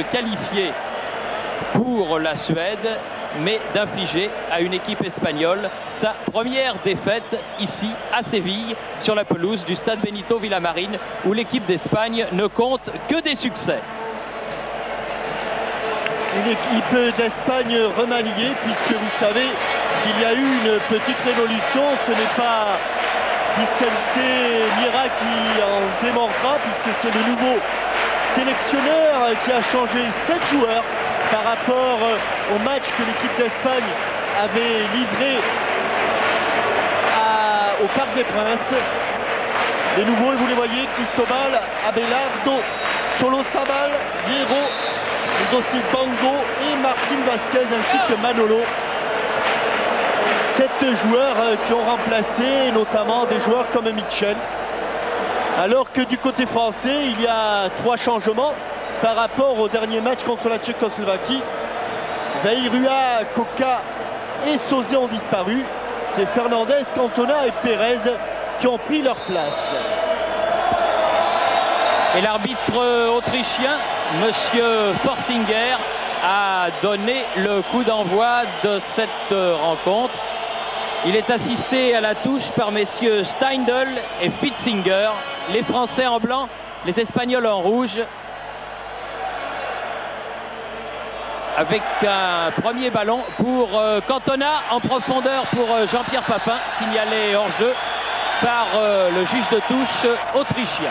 qualifié pour la Suède, mais d'infliger à une équipe espagnole sa première défaite ici à Séville, sur la pelouse du stade Benito Villamarín, où l'équipe d'Espagne ne compte que des succès. Une équipe d'Espagne remaniée, puisque vous savez qu'il y a eu une petite révolution. Ce n'est pas Vicente Miera qui en démontrera, puisque c'est le nouveau sélectionneur qui a changé 7 joueurs par rapport au match que l'équipe d'Espagne avait livré au Parc des Princes. Les nouveaux, vous les voyez, Cristobal, Abelardo, Solozabal, Hierro, mais aussi Bango et Martín Vázquez ainsi que Manolo. 7 joueurs qui ont remplacé notamment des joueurs comme Mitchell. Alors que du côté français, il y a 3 changements par rapport au dernier match contre la Tchécoslovaquie. Veirua, Coca et Sauzet ont disparu. C'est Fernandez, Cantona et Pérez qui ont pris leur place. Et l'arbitre autrichien, Monsieur Forstinger, a donné le coup d'envoi de cette rencontre. Il est assisté à la touche par messieurs Steindl et Fitzinger. Les Français en blanc, les Espagnols en rouge. Avec un premier ballon pour Cantona en profondeur pour Jean-Pierre Papin, signalé hors jeu par le juge de touche autrichien.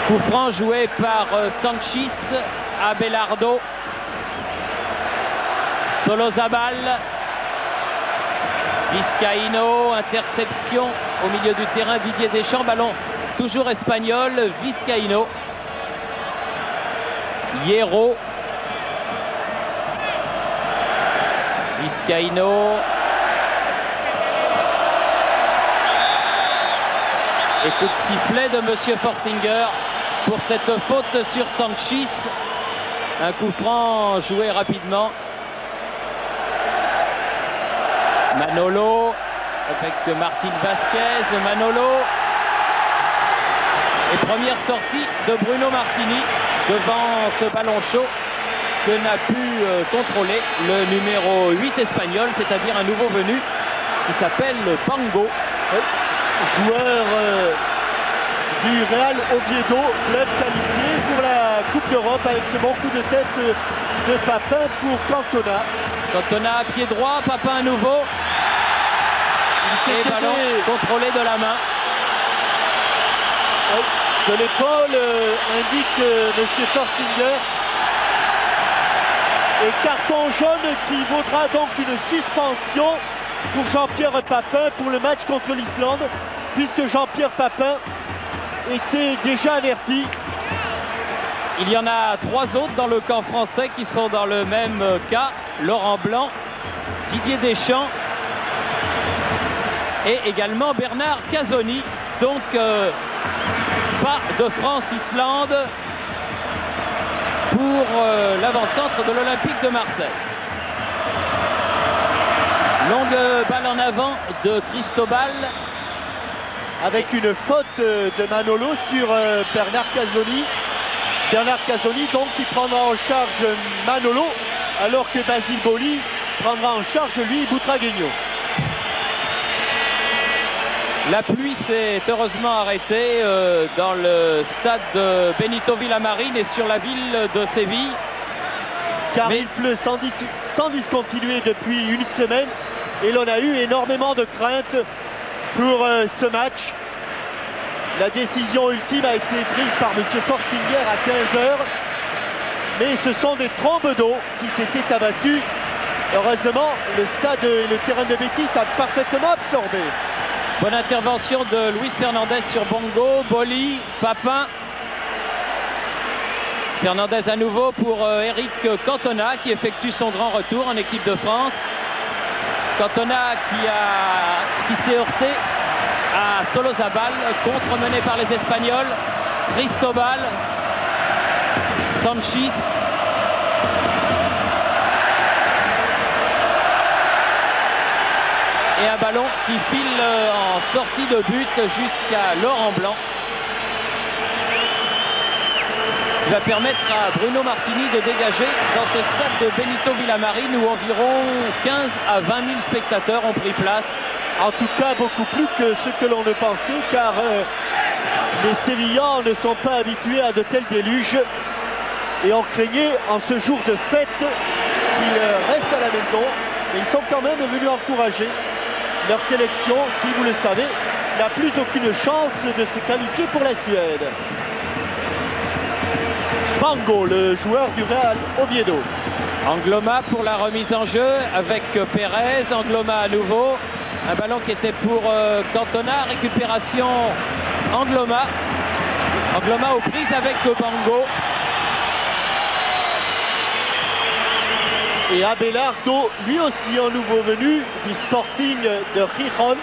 Coup franc joué par Sanchis, Abelardo, Solozabal, Vizcaíno, interception au milieu du terrain, Didier Deschamps, ballon toujours espagnol, Vizcaíno, Hierro, Vizcaíno, et coup de sifflet de Monsieur Forstinger pour cette faute sur Sanchis. Un coup franc joué rapidement. Manolo avec Martín Vázquez, Manolo. Et première sortie de Bruno Martini devant ce ballon chaud que n'a pu contrôler le numéro 8 espagnol, c'est-à-dire un nouveau venu qui s'appelle Bango. Oui. Joueur du Real Oviedo, club qualifié pour la Coupe d'Europe avec ce bon coup de tête de Papin pour Cantona. Cantona à pied droit, Papin à nouveau. Et ballon contrôlé de la main. Oui, de l'épaule, indique M. Forstinger. Et carton jaune qui vaudra donc une suspension pour Jean-Pierre Papin pour le match contre l'Islande, puisque Jean-Pierre Papin était déjà averti. Il y en a 3 autres dans le camp français qui sont dans le même cas. Laurent Blanc, Didier Deschamps et également Bernard Casoni. Donc pas de France-Islande pour l'avant-centre de l'Olympique de Marseille. Longue balle en avant de Cristobal. Avec une faute de Manolo sur Bernard Casoni. Bernard Casoni donc qui prendra en charge Manolo, alors que Basile Boli prendra en charge lui Butragueño. La pluie s'est heureusement arrêtée dans le stade de Benito Villamarín et sur la ville de Séville. Car il pleut sans discontinuer depuis une semaine et l'on a eu énormément de craintes pour ce match. La décision ultime a été prise par M. Forstinger à 15 h, mais ce sont des trombes d'eau qui s'étaient abattues. Heureusement, le stade et le terrain de Betis a parfaitement absorbé. Bonne intervention de Luis Fernandez sur Bongo, Boli, Papin. Fernandez à nouveau pour Eric Cantona qui effectue son grand retour en équipe de France. Cantona qui s'est heurté à Solozabal, contre mené par les Espagnols. Cristobal, Sanchis. Et un ballon qui file en sortie de but jusqu'à Laurent Blanc, qui va permettre à Bruno Martini de dégager dans ce stade de Benito Villamarín où environ 15 à 20 000 spectateurs ont pris place. En tout cas, beaucoup plus que ce que l'on ne pensait, car les Sévillans ne sont pas habitués à de tels déluges. Et on craignait, en ce jour de fête, qu'ils restent à la maison. Mais ils sont quand même venus encourager leur sélection, qui, vous le savez, n'a plus aucune chance de se qualifier pour la Suède. Bango, le joueur du Real Oviedo. Angloma pour la remise en jeu avec Pérez. Angloma à nouveau. Un ballon qui était pour Cantona. Récupération Angloma. Angloma aux prises avec Bango. Et Abelardo, lui aussi un nouveau venu du Sporting de Gijón.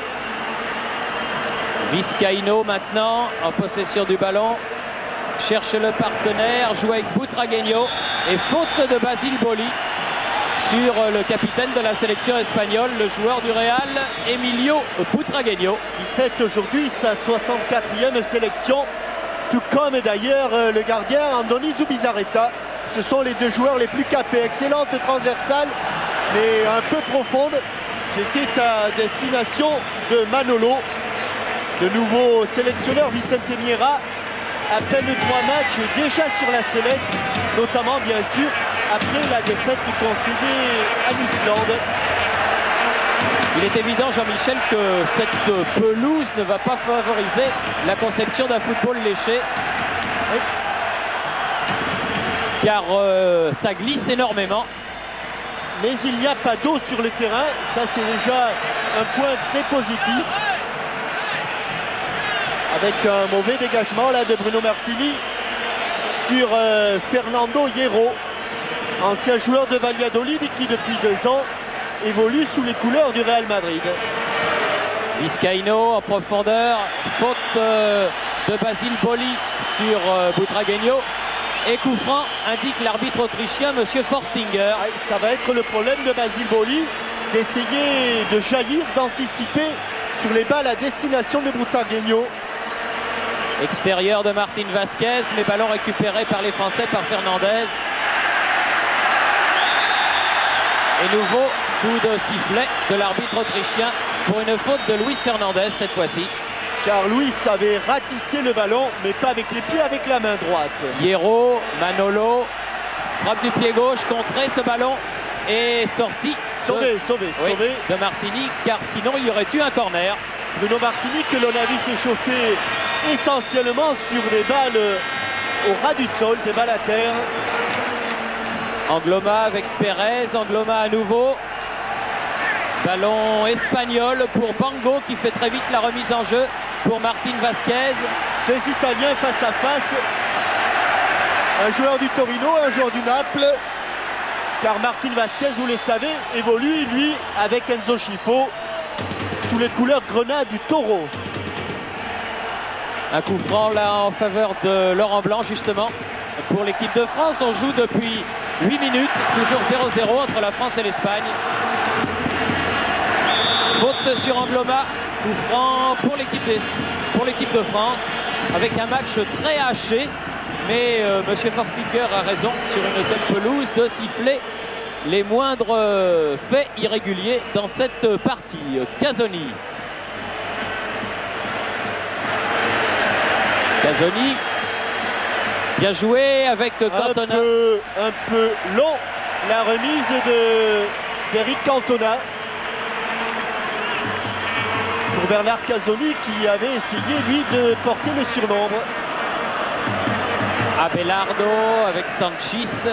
Vizcaíno maintenant en possession du ballon. Cherche le partenaire, joue avec Butragueño. Et faute de Basile Boli sur le capitaine de la sélection espagnole, le joueur du Real, Emilio Butragueño. Qui fête aujourd'hui sa 64e sélection, tout comme d'ailleurs le gardien Andoni Zubizarreta. Ce sont les deux joueurs les plus capés. Excellente transversale, mais un peu profonde, qui était à destination de Manolo. Le nouveau sélectionneur Vicente Miera, à peine 3 matchs déjà sur la sellette, notamment bien sûr après la défaite concédée à l'Islande. Il est évident, Jean-Michel, que cette pelouse ne va pas favoriser la conception d'un football léché. Oui. Car ça glisse énormément. Mais il n'y a pas d'eau sur le terrain, ça c'est déjà un point très positif. Avec un mauvais dégagement là de Bruno Martini sur Fernando Hierro, ancien joueur de Valladolid qui depuis 2 ans évolue sous les couleurs du Real Madrid. Vizcaíno en profondeur, faute de Basile Boli sur Butragueño. Et coup franc, indique l'arbitre autrichien, monsieur Forstinger. Ah, ça va être le problème de Basile Boli, d'essayer de jaillir, d'anticiper sur les balles à destination de Butragueño. Extérieur de Martín Vázquez, mais ballon récupéré par les Français, par Fernandez. Et nouveau coup de sifflet de l'arbitre autrichien pour une faute de Luis Fernandez cette fois-ci. Car Luis avait ratissé le ballon, mais pas avec les pieds, avec la main droite. Hierro, Manolo, frappe du pied gauche, contré ce ballon et sorti Sauvé de Martini, car sinon il y aurait eu un corner. Bruno Martini que l'on a vu s'échauffer essentiellement sur des balles au ras du sol, des balles à terre. Angloma avec Pérez, Angloma à nouveau. Ballon espagnol pour Bango qui fait très vite la remise en jeu pour Martín Vázquez. 2 Italiens face à face. Un joueur du Torino, un joueur du Naples. Car Martín Vázquez, vous le savez, évolue lui avec Enzo Scifo sous les couleurs grenades du Taureau. Un coup franc là en faveur de Laurent Blanc justement pour l'équipe de France. On joue depuis 8 minutes, toujours 0-0 entre la France et l'Espagne. Faute sur Angloma, coup franc pour l'équipe de France avec un match très haché. Mais monsieur Forstinger a raison sur une telle pelouse de siffler les moindres faits irréguliers dans cette partie. Casoni. Casoni, bien joué avec Cantona. Un peu long la remise d'Eric Cantona pour Bernard Casoni qui avait essayé lui de porter le surnombre. Abelardo avec Sanchis.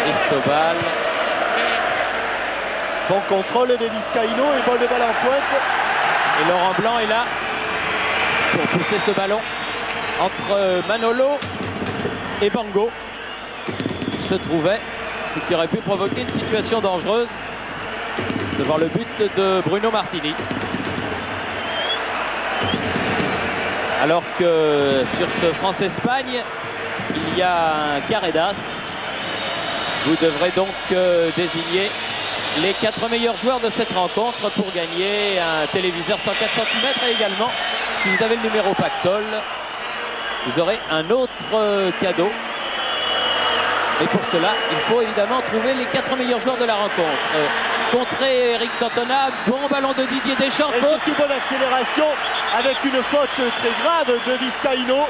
Cristobal. Bon contrôle de Vizcaíno et bonne balle en pointe. Et Laurent Blanc est là pour pousser ce ballon entre Manolo et Bango. Il se trouvait, ce qui aurait pu provoquer une situation dangereuse devant le but de Bruno Martini. Alors que sur ce France-Espagne, il y a un Carredas. Vous devrez donc désigner les 4 meilleurs joueurs de cette rencontre pour gagner un téléviseur 104 cm et également, si vous avez le numéro Pactol, vous aurez un autre cadeau. Et pour cela, il faut évidemment trouver les 4 meilleurs joueurs de la rencontre. Contré Eric Cantona, bon ballon de Didier Deschamps. Et surtout bonne accélération avec une faute très grave de Vizcaíno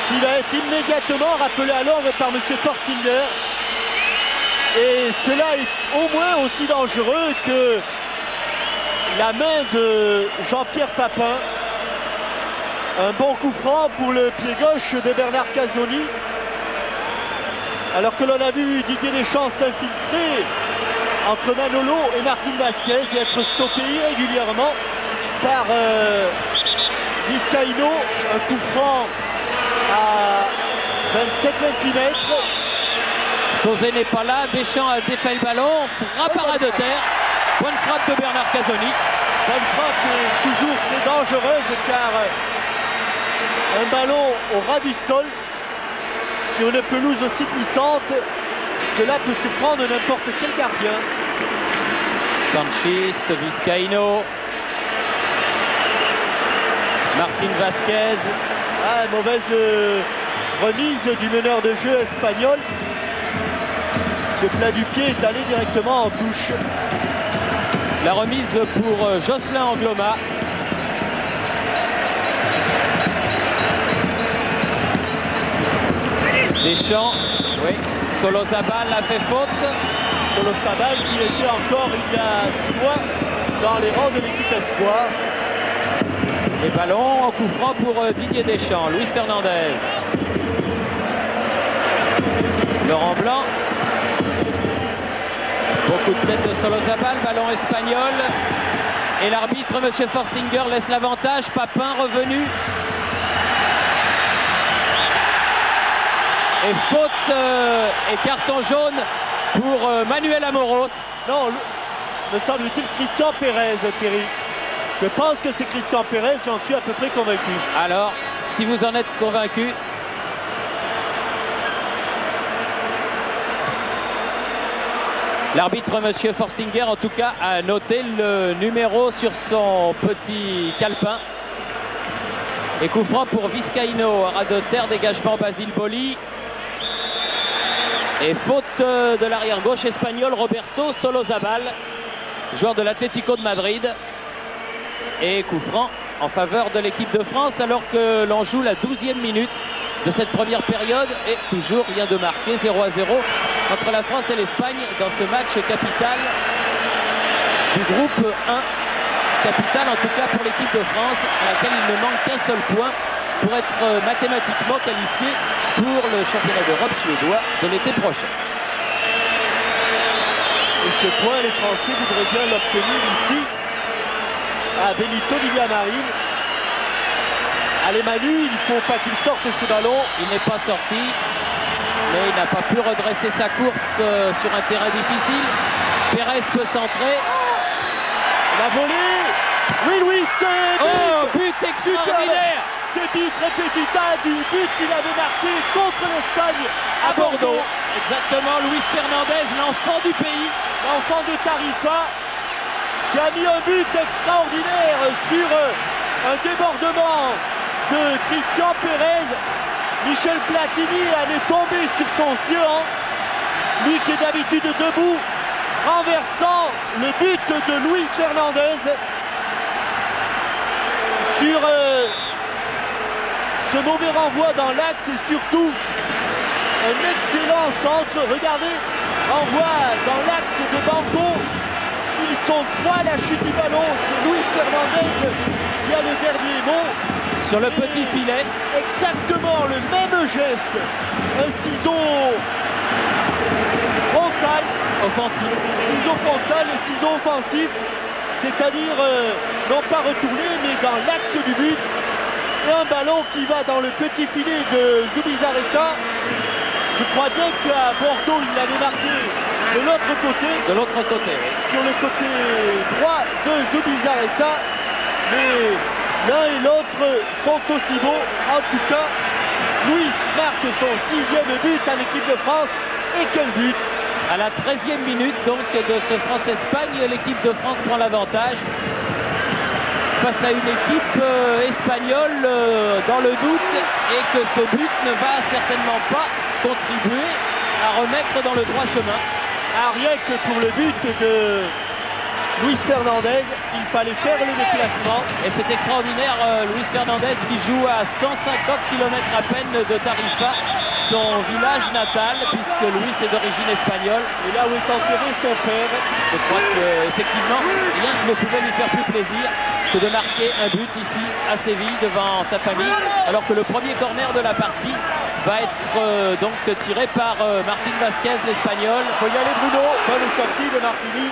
qui va être immédiatement rappelé à l'ordre par M. Forstinger. Et cela est au moins aussi dangereux que la main de Jean-Pierre Papin. Un bon coup franc pour le pied gauche de Bernard Casoni. Alors que l'on a vu Didier Deschamps s'infiltrer entre Manolo et Martin Vasquez et être stoppé irrégulièrement par Vizcaíno. Un coup franc à 27-28 mètres. Sauzet n'est pas là, Deschamps a défait le ballon, frappe à ras de terre, bonne frappe de Bernard Casoni. Bonne frappe toujours très dangereuse car un ballon au ras du sol sur une pelouse aussi puissante, cela peut surprendre n'importe quel gardien. Sanchis, Vizcaíno, Martin Vasquez. Mauvaise remise du meneur de jeu espagnol. Ce plat du pied est allé directement en touche. La remise pour Jocelyn Angloma. Deschamps, oui, Solozabal a fait faute. Solozabal qui était encore il y a 6 mois dans les rangs de l'équipe Espoir. Les ballons en coup franc pour Didier Deschamps. Luis Fernandez. Laurent Blanc. Beaucoup de tête de Solozabal, ballon espagnol. Et l'arbitre, M. Forstinger, laisse l'avantage. Papin revenu. Et faute et carton jaune pour Manuel Amoros. Non, me semble-t-il Christian Pérez, Thierry. Je pense que c'est Christian Pérez, j'en suis à peu près convaincu. Alors, si vous en êtes convaincu, l'arbitre, M. Forstinger, en tout cas, a noté le numéro sur son petit calepin. Et coup franc pour Vizcaíno, ras de terre, dégagement Basile Boli. Et faute de l'arrière gauche espagnol Roberto Solozabal, joueur de l'Atlético de Madrid. Et coup franc en faveur de l'équipe de France alors que l'on joue la 12e minute de cette première période. Et toujours rien de marqué, 0-0 entre la France et l'Espagne dans ce match capital du groupe 1. Capital en tout cas pour l'équipe de France à laquelle il ne manque qu'un seul point pour être mathématiquement qualifié pour le championnat d'Europe suédois de l'été prochain. Et ce point, les Français voudraient bien l'obtenir ici à Benito Villamarín. Allez Manu, il ne faut pas qu'il sorte ce ballon. Il n'est pas sorti, mais il n'a pas pu redresser sa course sur un terrain difficile. Pérez peut centrer. La volée. Oui, Luis. Oh, but extraordinaire. C'est bis repetita du but qu'il avait marqué contre l'Espagne à Bordeaux. Exactement, Luis Fernandez, l'enfant du pays. L'enfant de Tarifa qui a mis un but extraordinaire sur un débordement de Christian Pérez. Michel Platini allait tomber sur son séant. Lui qui est d'habitude debout, renversant le but de Luis Fernandez sur ce mauvais renvoi dans l'axe et surtout un excellent centre. Regardez, renvoi dans l'axe de Banco. Ils sont trois à la chute du ballon. C'est Luis Fernandez qui a le dernier mot. Sur le petit filet. Exactement le même geste. Un ciseau frontal. Offensif. Ciseau frontal et ciseau offensif. C'est-à-dire non pas retourné mais dans l'axe du but. Et un ballon qui va dans le petit filet de Zubizarreta. Je crois bien qu'à Bordeaux, il l'avait marqué de l'autre côté. De l'autre côté, oui. Sur le côté droit de Zubizarreta. Mais l'un et l'autre sont aussi beaux. En tout cas, Luis marque son 6e but à l'équipe de France. Et quel but! À la 13e minute donc de ce France-Espagne, l'équipe de France prend l'avantage face à une équipe espagnole dans le doute, et que ce but ne va certainement pas contribuer à remettre dans le droit chemin. Ah, rien que pour le but de Luis Fernandez, il fallait faire le déplacement. Et c'est extraordinaire, Luis Fernandez qui joue à 150 km à peine de Tarifa, son village natal, puisque Luis est d'origine espagnole. Et là où est enterré son père. Je crois qu'effectivement, rien ne pouvait lui faire plus plaisir que de marquer un but ici à Séville devant sa famille, alors que le premier corner de la partie va être donc tiré par Martín Vázquez, l'Espagnol. Il faut y aller, Bruno. Bonne sortie de Martini.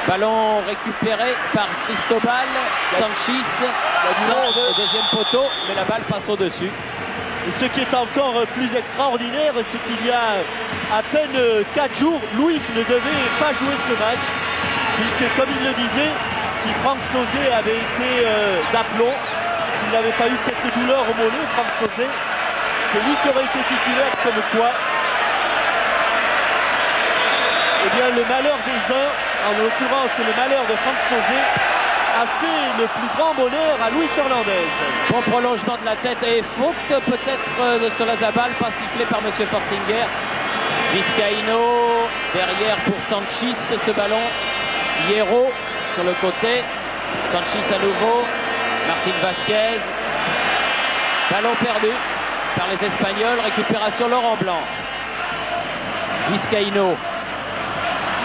Ballon récupéré par Cristobal Sanchis au deuxième poteau, mais la balle passe au-dessus. Et ce qui est encore plus extraordinaire, c'est qu'il y a à peine 4 jours, Luis ne devait pas jouer ce match, puisque comme il le disait, si Franck Sauzet avait été d'aplomb, s'il n'avait pas eu cette douleur au mollet, Franck Sauzet, c'est lui qui aurait été titulaire, comme quoi. Eh bien, le malheur des uns, en l'occurrence le malheur de Franck Sauzet, a fait le plus grand bonheur à Luis Fernandez. Bon prolongement de la tête et faute peut-être de Solazabal, pas sifflé par M. Forstinger. Vizcaíno derrière pour Sanchis, ce ballon. Hierro sur le côté. Sanchis à nouveau. Martín Vázquez. Ballon perdu par les Espagnols. Récupération Laurent Blanc. Vizcaíno.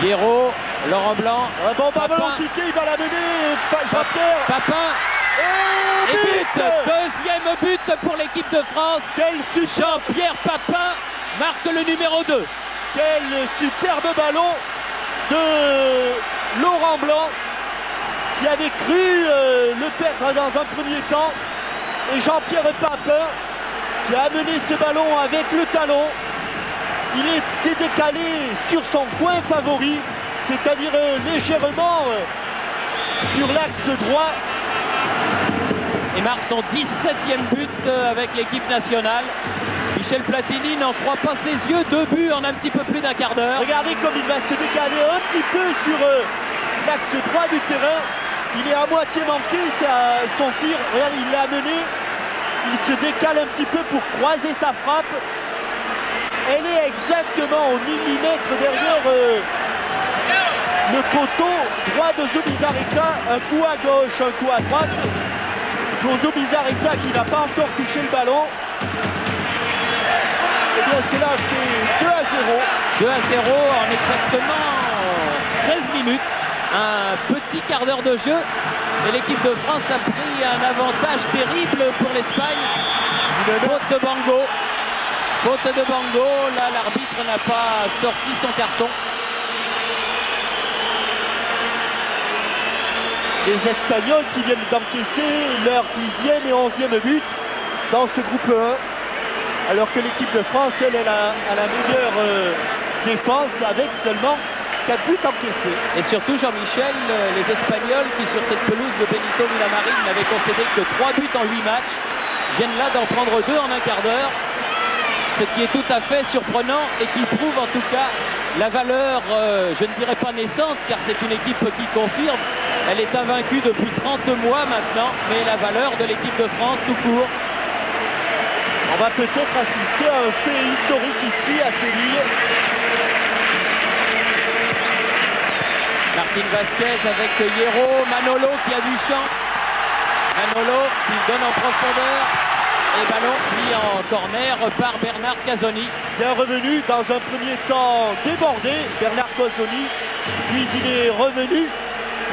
Hierro. Laurent Blanc. Un bon ballon piqué, il va la mener. Jean-Pierre. Papin. Et but. Deuxième but pour l'équipe de France. Jean-Pierre Papin marque le numéro 2. Quel superbe ballon de Laurent Blanc, qui avait cru le perdre dans un premier temps. Et Jean-Pierre Papin qui a amené ce ballon avec le talon. Il s'est décalé sur son coin favori, c'est-à-dire légèrement sur l'axe droit. Et marque son 17e but avec l'équipe nationale. Michel Platini n'en croit pas ses yeux. 2 buts en un petit peu plus d'un quart d'heure. Regardez comme il va se décaler un petit peu sur l'axe droit du terrain. Il est à moitié manqué son tir. Regardez, il l'a amené. Il se décale un petit peu pour croiser sa frappe. Elle est exactement au millimètre derrière le poteau droit de Zubizarreta. Un coup à gauche, un coup à droite. Pour Zubizarreta qui n'a pas encore touché le ballon. Et bien cela fait 2-0. 2-0 en exactement 16 minutes. Un petit quart d'heure de jeu. Et l'équipe de France a pris un avantage terrible pour l'Espagne. Faute de Bango. Faute de Bango. Là, l'arbitre n'a pas sorti son carton. Les Espagnols qui viennent d'encaisser leur 10e et 11e but dans ce groupe 1. Alors que l'équipe de France, elle a la meilleure défense avec seulement 4 buts encaissés. Et surtout, Jean-Michel, les Espagnols qui sur cette pelouse de Benito Villamarín n'avaient concédé que 3 buts en 8 matchs, viennent là d'en prendre 2 en un quart d'heure. Ce qui est tout à fait surprenant et qui prouve en tout cas la valeur, je ne dirais pas naissante, car c'est une équipe qui confirme. Elle est invaincue depuis 30 mois maintenant, mais la valeur de l'équipe de France tout court. On va peut-être assister à un fait historique ici à Séville. Martín Vázquez avec Hierro, Manolo qui a du champ. Manolo qui donne en profondeur. Et ballon mis en corner par Bernard Casoni. Bien revenu dans un premier temps débordé, Bernard Casoni. Puis il est revenu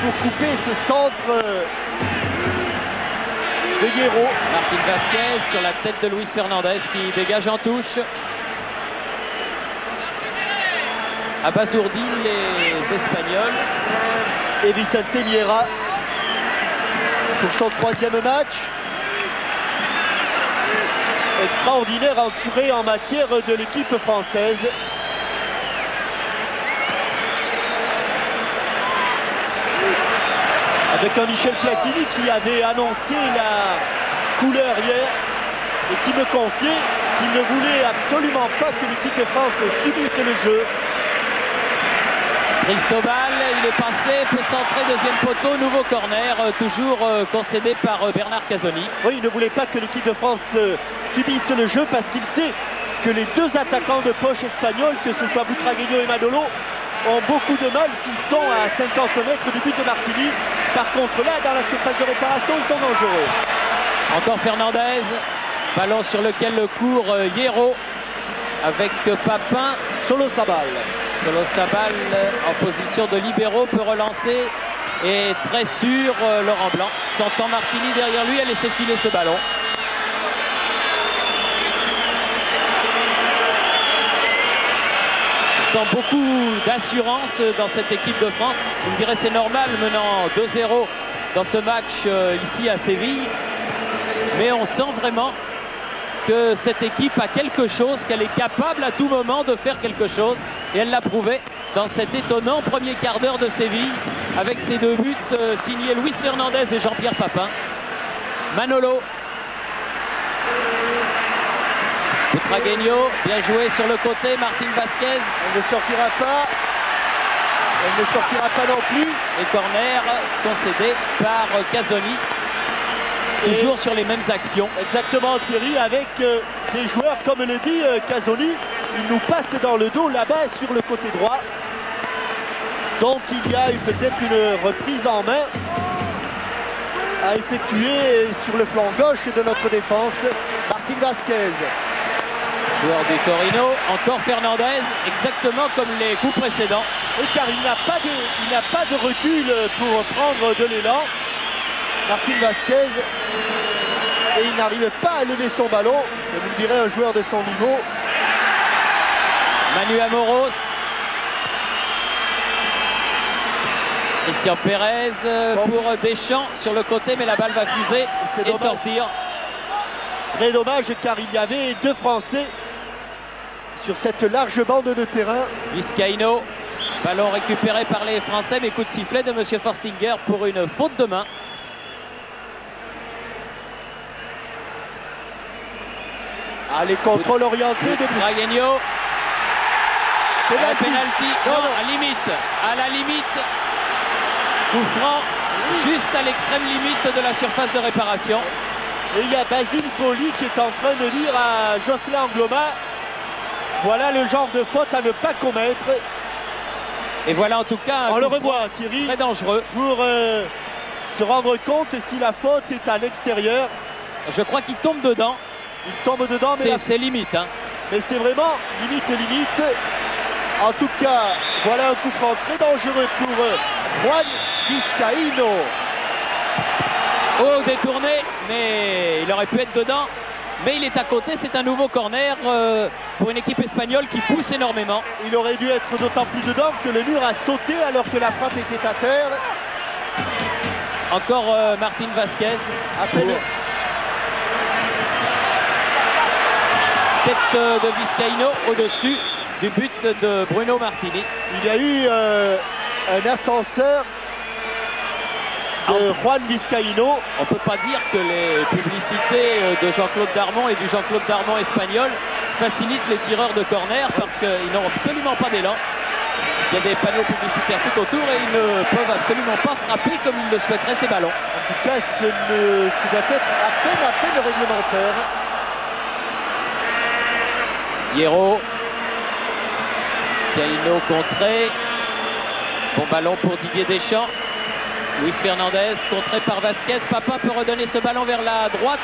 pour couper ce centre de Hierro. Martín Vázquez sur la tête de Luis Fernandez qui dégage en touche. Abasourdi les Espagnols. Et Vicente Miera pour son 3e match. Extraordinaire entrée en matière de l'équipe française. Avec un Michel Platini qui avait annoncé la couleur hier et qui me confiait qu'il ne voulait absolument pas que l'équipe de France subisse le jeu. Cristobal, il est passé, peut centrer, deuxième poteau, nouveau corner, toujours concédé par Bernard Casoni. Oui, il ne voulait pas que l'équipe de France subisse le jeu parce qu'il sait que les deux attaquants de poche espagnols, que ce soit Butragueño et Manolo, ont beaucoup de mal s'ils sont à 50 mètres du but de Martini. Par contre, là, dans la surface de réparation, ils sont dangereux. Encore Fernandez, ballon sur lequel court Hierro avec Papin. Solosabal. Solosabal en position de libéraux peut relancer et très sûr Laurent Blanc sentant Martini derrière lui a laissé filer ce ballon. On sent beaucoup d'assurance dans cette équipe de France. Vous me direz c'est normal menant 2-0 dans ce match ici à Séville. Mais on sent vraiment que cette équipe a quelque chose, qu'elle est capable à tout moment de faire quelque chose. Et elle l'a prouvé dans cet étonnant premier quart d'heure de Séville avec ses deux buts signés Luis Fernandez et Jean-Pierre Papin. Manolo. Butragueño, bien joué sur le côté, Martin Vasquez. Elle ne sortira pas. Elle ne sortira pas non plus. Et corner concédé par Casoni. Toujours sur les mêmes actions. Exactement Thierry, avec des joueurs, comme le dit Casoni, il nous passe dans le dos là-bas sur le côté droit. Donc il y a eu peut-être une reprise en main à effectuer sur le flanc gauche de notre défense. Martin Vasquez. Joueur du Torino, encore Fernandez, exactement comme les coups précédents. Et car il n'a pas de recul pour prendre de l'élan. Martin Vasquez. Et il n'arrive pas à lever son ballon. Et vous me direz, un joueur de son niveau. Manu Amoros. Christian Pérez pour Deschamps sur le côté, mais la balle va fuser et sortir. Très dommage car il y avait deux Français sur cette large bande de terrain. Vizcaíno, ballon récupéré par les Français, mais coup de sifflet de M. Forstinger pour une faute de main. Allez, contrôle orienté de Butragueño. Penalty. Non, à la limite. Coup franc, juste à l'extrême limite de la surface de réparation. Et il y a Basile Boli qui est en train de dire à Jocelyn Angloma, voilà le genre de faute à ne pas commettre. Et voilà en tout cas on le revoit Thierry, très dangereux. Pour se rendre compte si la faute est à l'extérieur. Je crois qu'il tombe dedans. Il tombe dedans, mais c'est limite. Hein. Mais c'est vraiment limite. En tout cas, voilà un coup franc très dangereux pour Juan Vizcaíno. Oh, détourné, mais il aurait pu être dedans. Mais il est à côté, c'est un nouveau corner pour une équipe espagnole qui pousse énormément. Il aurait dû être d'autant plus dedans que le mur a sauté alors que la frappe était à terre. Encore Martin Vasquez. À peine. Tête de Vizcaíno au-dessus du but de Bruno Martini. Il y a eu un ascenseur de Juan Vizcaíno. On ne peut pas dire que les publicités de Jean-Claude Darmon et du Jean-Claude Darmon espagnol facilitent les tireurs de corner parce qu'ils n'ont absolument pas d'élan. Il y a des panneaux publicitaires tout autour et ils ne peuvent absolument pas frapper comme ils le souhaiteraient ces ballons. En tout cas, ce doit être à peine réglementaire. Hierro. Vizcaíno contré. Bon ballon pour Didier Deschamps. Luis Fernandez contré par Vasquez. Papin peut redonner ce ballon vers la droite.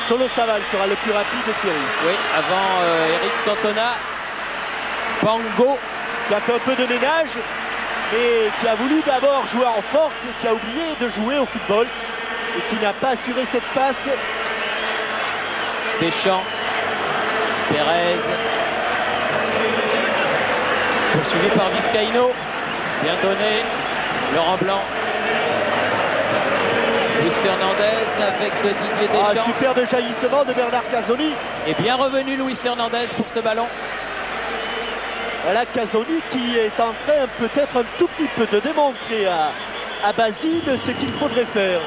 Solosabal sera le plus rapide de Thierry. Oui, avant Eric Cantona. Pango. Qui a fait un peu de ménage, mais qui a voulu d'abord jouer en force et qui a oublié de jouer au football. Et qui n'a pas assuré cette passe. Deschamps. Pérez. Poursuivi par Vizcaíno. Bien donné. Laurent Blanc. Luis Fernandez avec Didier Deschamps. Superbe jaillissement de Bernard Casoni. Et bien revenu Luis Fernandez pour ce ballon. Voilà Casoni qui est en train peut-être un tout petit peu de démontrer à Basile ce qu'il faudrait faire.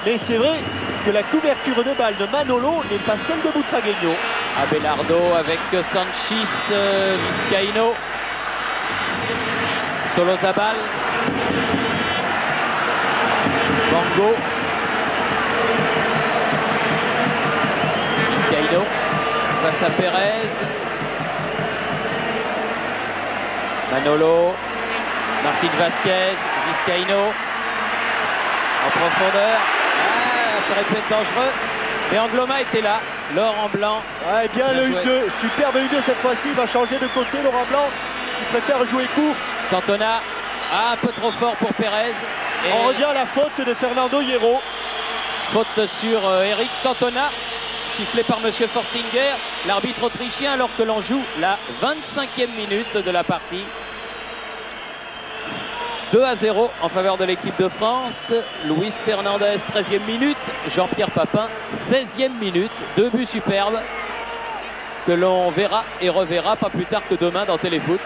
Mais c'est vrai que la couverture de balle de Manolo n'est pas celle de Butragueño. Abelardo avec Sanchis, Vizcaíno, Solozabal, Bango, Vizcaíno face à Pérez, Manolo, Martín Vázquez, Vizcaíno en profondeur. Ça aurait pu être dangereux, mais Angloma était là. Laurent Blanc. Ouais, bien le U2, superbe U2 cette fois-ci, il va changer de côté. Laurent Blanc, il préfère jouer court. Cantona, un peu trop fort pour Pérez. Et on revient à la faute de Fernando Hierro. Faute sur Eric Cantona, sifflé par monsieur Forstinger, l'arbitre autrichien, alors que l'on joue la 25e minute de la partie. 2-0 en faveur de l'équipe de France. Luis Fernandez, 13e minute. Jean-Pierre Papin, 16e minute. 2 buts superbes que l'on verra et reverra pas plus tard que demain dans Téléfoot.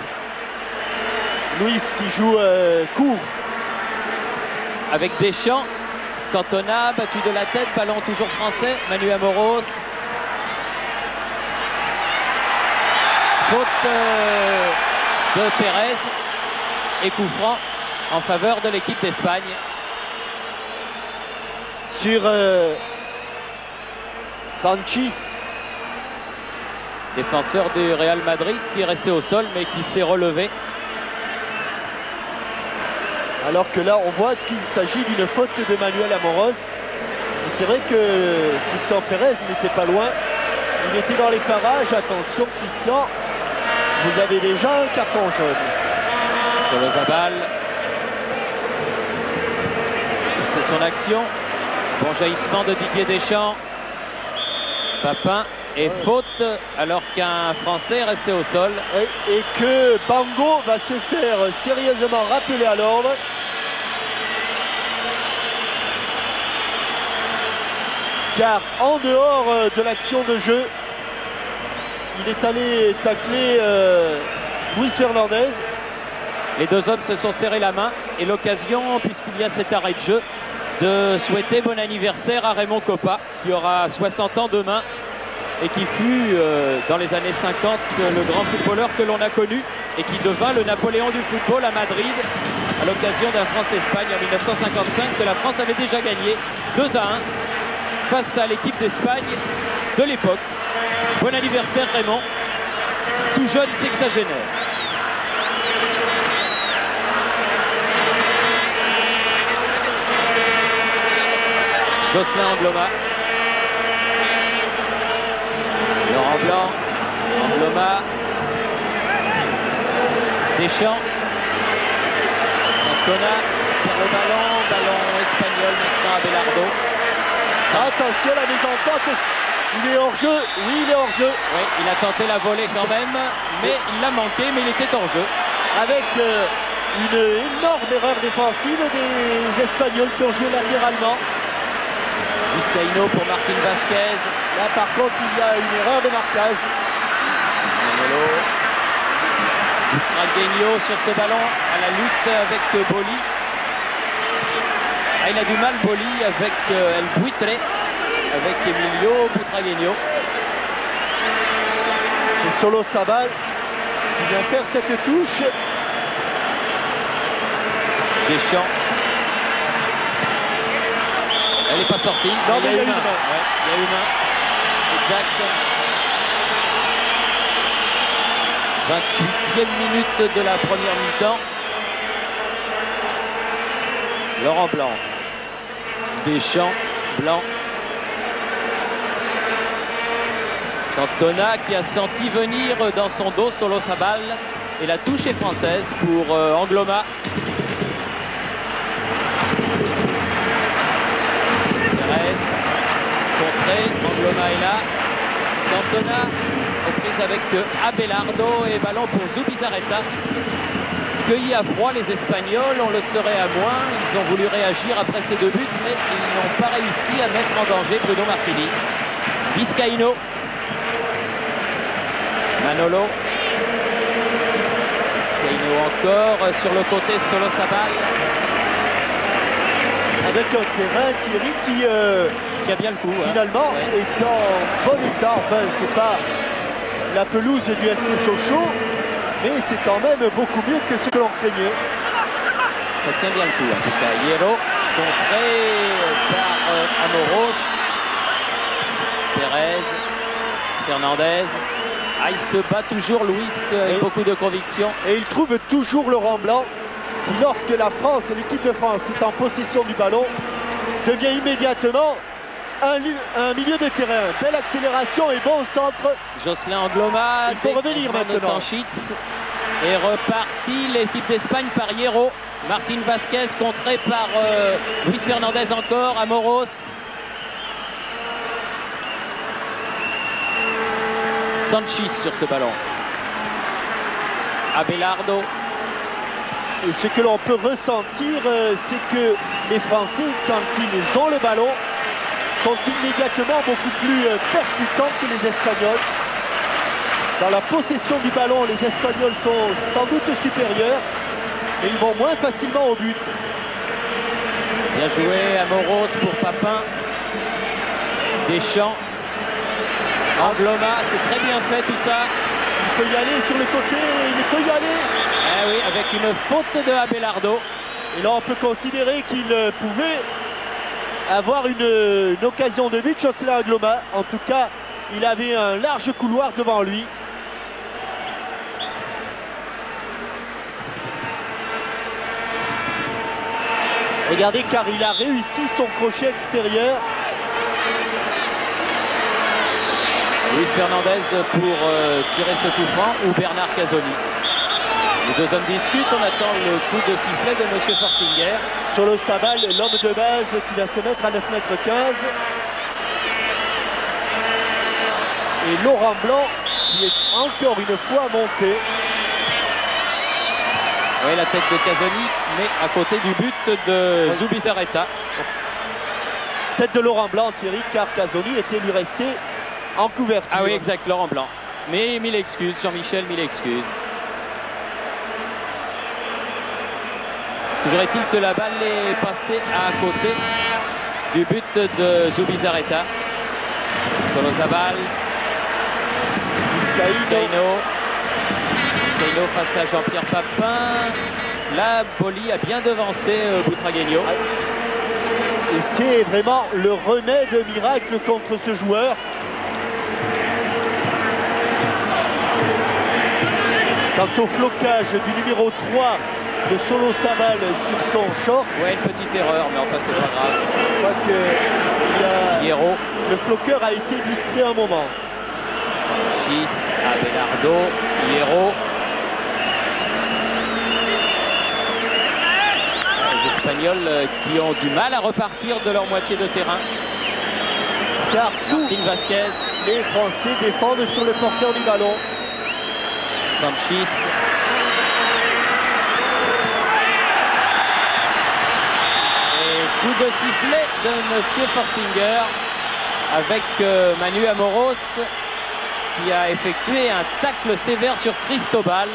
Luis qui joue court. Avec Deschamps. Cantona, battu de la tête. Ballon toujours français. Manu Amoros. Faute de Pérez. Et coup franc en faveur de l'équipe d'Espagne. Sur Sanchis. Défenseur du Real Madrid qui est resté au sol mais qui s'est relevé. Alors que là on voit qu'il s'agit d'une faute de Manuel Amoros. C'est vrai que Christian Pérez n'était pas loin. Il était dans les parages. Attention Christian, vous avez déjà un carton jaune. Solozabal. C'est son action. Bon jaillissement de Didier Deschamps. Papin et faute alors qu'un Français est resté au sol. Et que Bango va se faire sérieusement rappeler à l'ordre. Car en dehors de l'action de jeu, il est allé tacler Luis Fernandez. Les deux hommes se sont serrés la main et l'occasion, puisqu'il y a cet arrêt de jeu, de souhaiter bon anniversaire à Raymond Coppa, qui aura 60 ans demain et qui fut dans les années 50 le grand footballeur que l'on a connu et qui devint le Napoléon du football à Madrid à l'occasion d'un France-Espagne en 1955 que la France avait déjà gagné 2-1 face à l'équipe d'Espagne de l'époque. Bon anniversaire Raymond, tout jeune sexagénaire. Jocelyn Angloma. Laurent Blanc. Angloma. Deschamps. Cantona perd le ballon espagnol maintenant à Belardo. Attention la mésentente, il est hors jeu, oui il est hors jeu. Oui, il a tenté la volée quand même, mais il l'a manqué, mais il était hors jeu. Avec une énorme erreur défensive des Espagnols qui ont joué latéralement. Vizcaíno pour Martín Vázquez. Là par contre il y a une erreur de marquage. Manolo. Butragueño sur ce ballon à la lutte avec Boli. Ah, il a du mal Boli avec El Buitre, avec Emilio Butragueño. C'est Solozabal qui vient faire cette touche. Deschamps. Elle n'est pas sortie. Non, mais il y a eu main. Ouais, il y a eu main. Exact. 28e minute de la première mi-temps. Laurent Blanc. Deschamps, Blanc. Cantona qui a senti venir dans son dos Solozabal. Et la touche est française pour Angloma. Angloma est là. Cantona aux prises avec Abelardo et ballon pour Zubizarreta. Cueillis à froid les Espagnols, on le serait à moins. Ils ont voulu réagir après ces 2 buts, mais ils n'ont pas réussi à mettre en danger Bruno Martini. Vizcaíno. Manolo. Vizcaíno encore sur le côté Solozabal. Avec un terrain, Thierry, qui a bien le coup. Finalement, est en bon état. Enfin, c'est pas la pelouse du FC Sochaux, mais c'est quand même beaucoup mieux que ce que l'on craignait. Ça tient bien le coup, en tout cas. Hierro, contré par Amoros. Pérez, Fernandez. Il se bat toujours, Luis, avec beaucoup de conviction. Et il trouve toujours Laurent Blanc, qui, lorsque la France, l'équipe de France, est en possession du ballon, devient immédiatement un milieu de terrain. Belle accélération et bon centre. Jocelyn Angloma. Il faut revenir maintenant. Et reparti l'équipe d'Espagne par Hierro. Martin Vasquez contré par Luis Fernandez encore. Amoros. Sanchis sur ce ballon. Abelardo. Et ce que l'on peut ressentir, c'est que les Français, quand ils ont le ballon, sont immédiatement beaucoup plus percutants que les Espagnols. Dans la possession du ballon, les Espagnols sont sans doute supérieurs, mais ils vont moins facilement au but. Bien joué, Amoros pour Papin. Deschamps. Angloma, c'est très bien fait tout ça. Il peut y aller sur le côté, il peut y aller. Eh oui, avec une faute de Abelardo. Et là, on peut considérer qu'il pouvait avoir une occasion de but, Jocelyn Angloma. En tout cas, il avait un large couloir devant lui. Regardez, car il a réussi son crochet extérieur. Luis Fernandez pour tirer ce coup franc ou Bernard Casoni. Les deux hommes discutent, on attend le coup de sifflet de M. Forstinger. Solo Sabal, l'homme de base qui va se mettre à 9,15 m. Et Laurent Blanc qui est encore une fois monté. Oui, la tête de Casoni, mais à côté du but de Zubizarreta. Tête de Laurent Blanc, Thierry, car Casoni était lui resté en couverture. Ah oui, exact, Laurent Blanc. Mais mille excuses, Jean-Michel, mille excuses. Toujours est-il que la balle est passée à côté du but de Zubizarreta. Solozabal. Vizcaíno face à Jean-Pierre Papin. Là, Boli a bien devancé Butragueño. Et c'est vraiment le remède miracle contre ce joueur. Quant au flocage du numéro 3 de Solo Sabal sur son short. Ouais, une petite erreur, mais enfin c'est pas grave. Je crois que Hierro. Le floqueur a été distrait un moment. Sanchis, Abelardo, Hierro. Les Espagnols qui ont du mal à repartir de leur moitié de terrain. Car tous Vasquez. Les Français défendent sur le porteur du ballon. Sanchis. Et coup de sifflet de M. Forstinger avec Manu Amoros qui a effectué un tacle sévère sur Cristobal.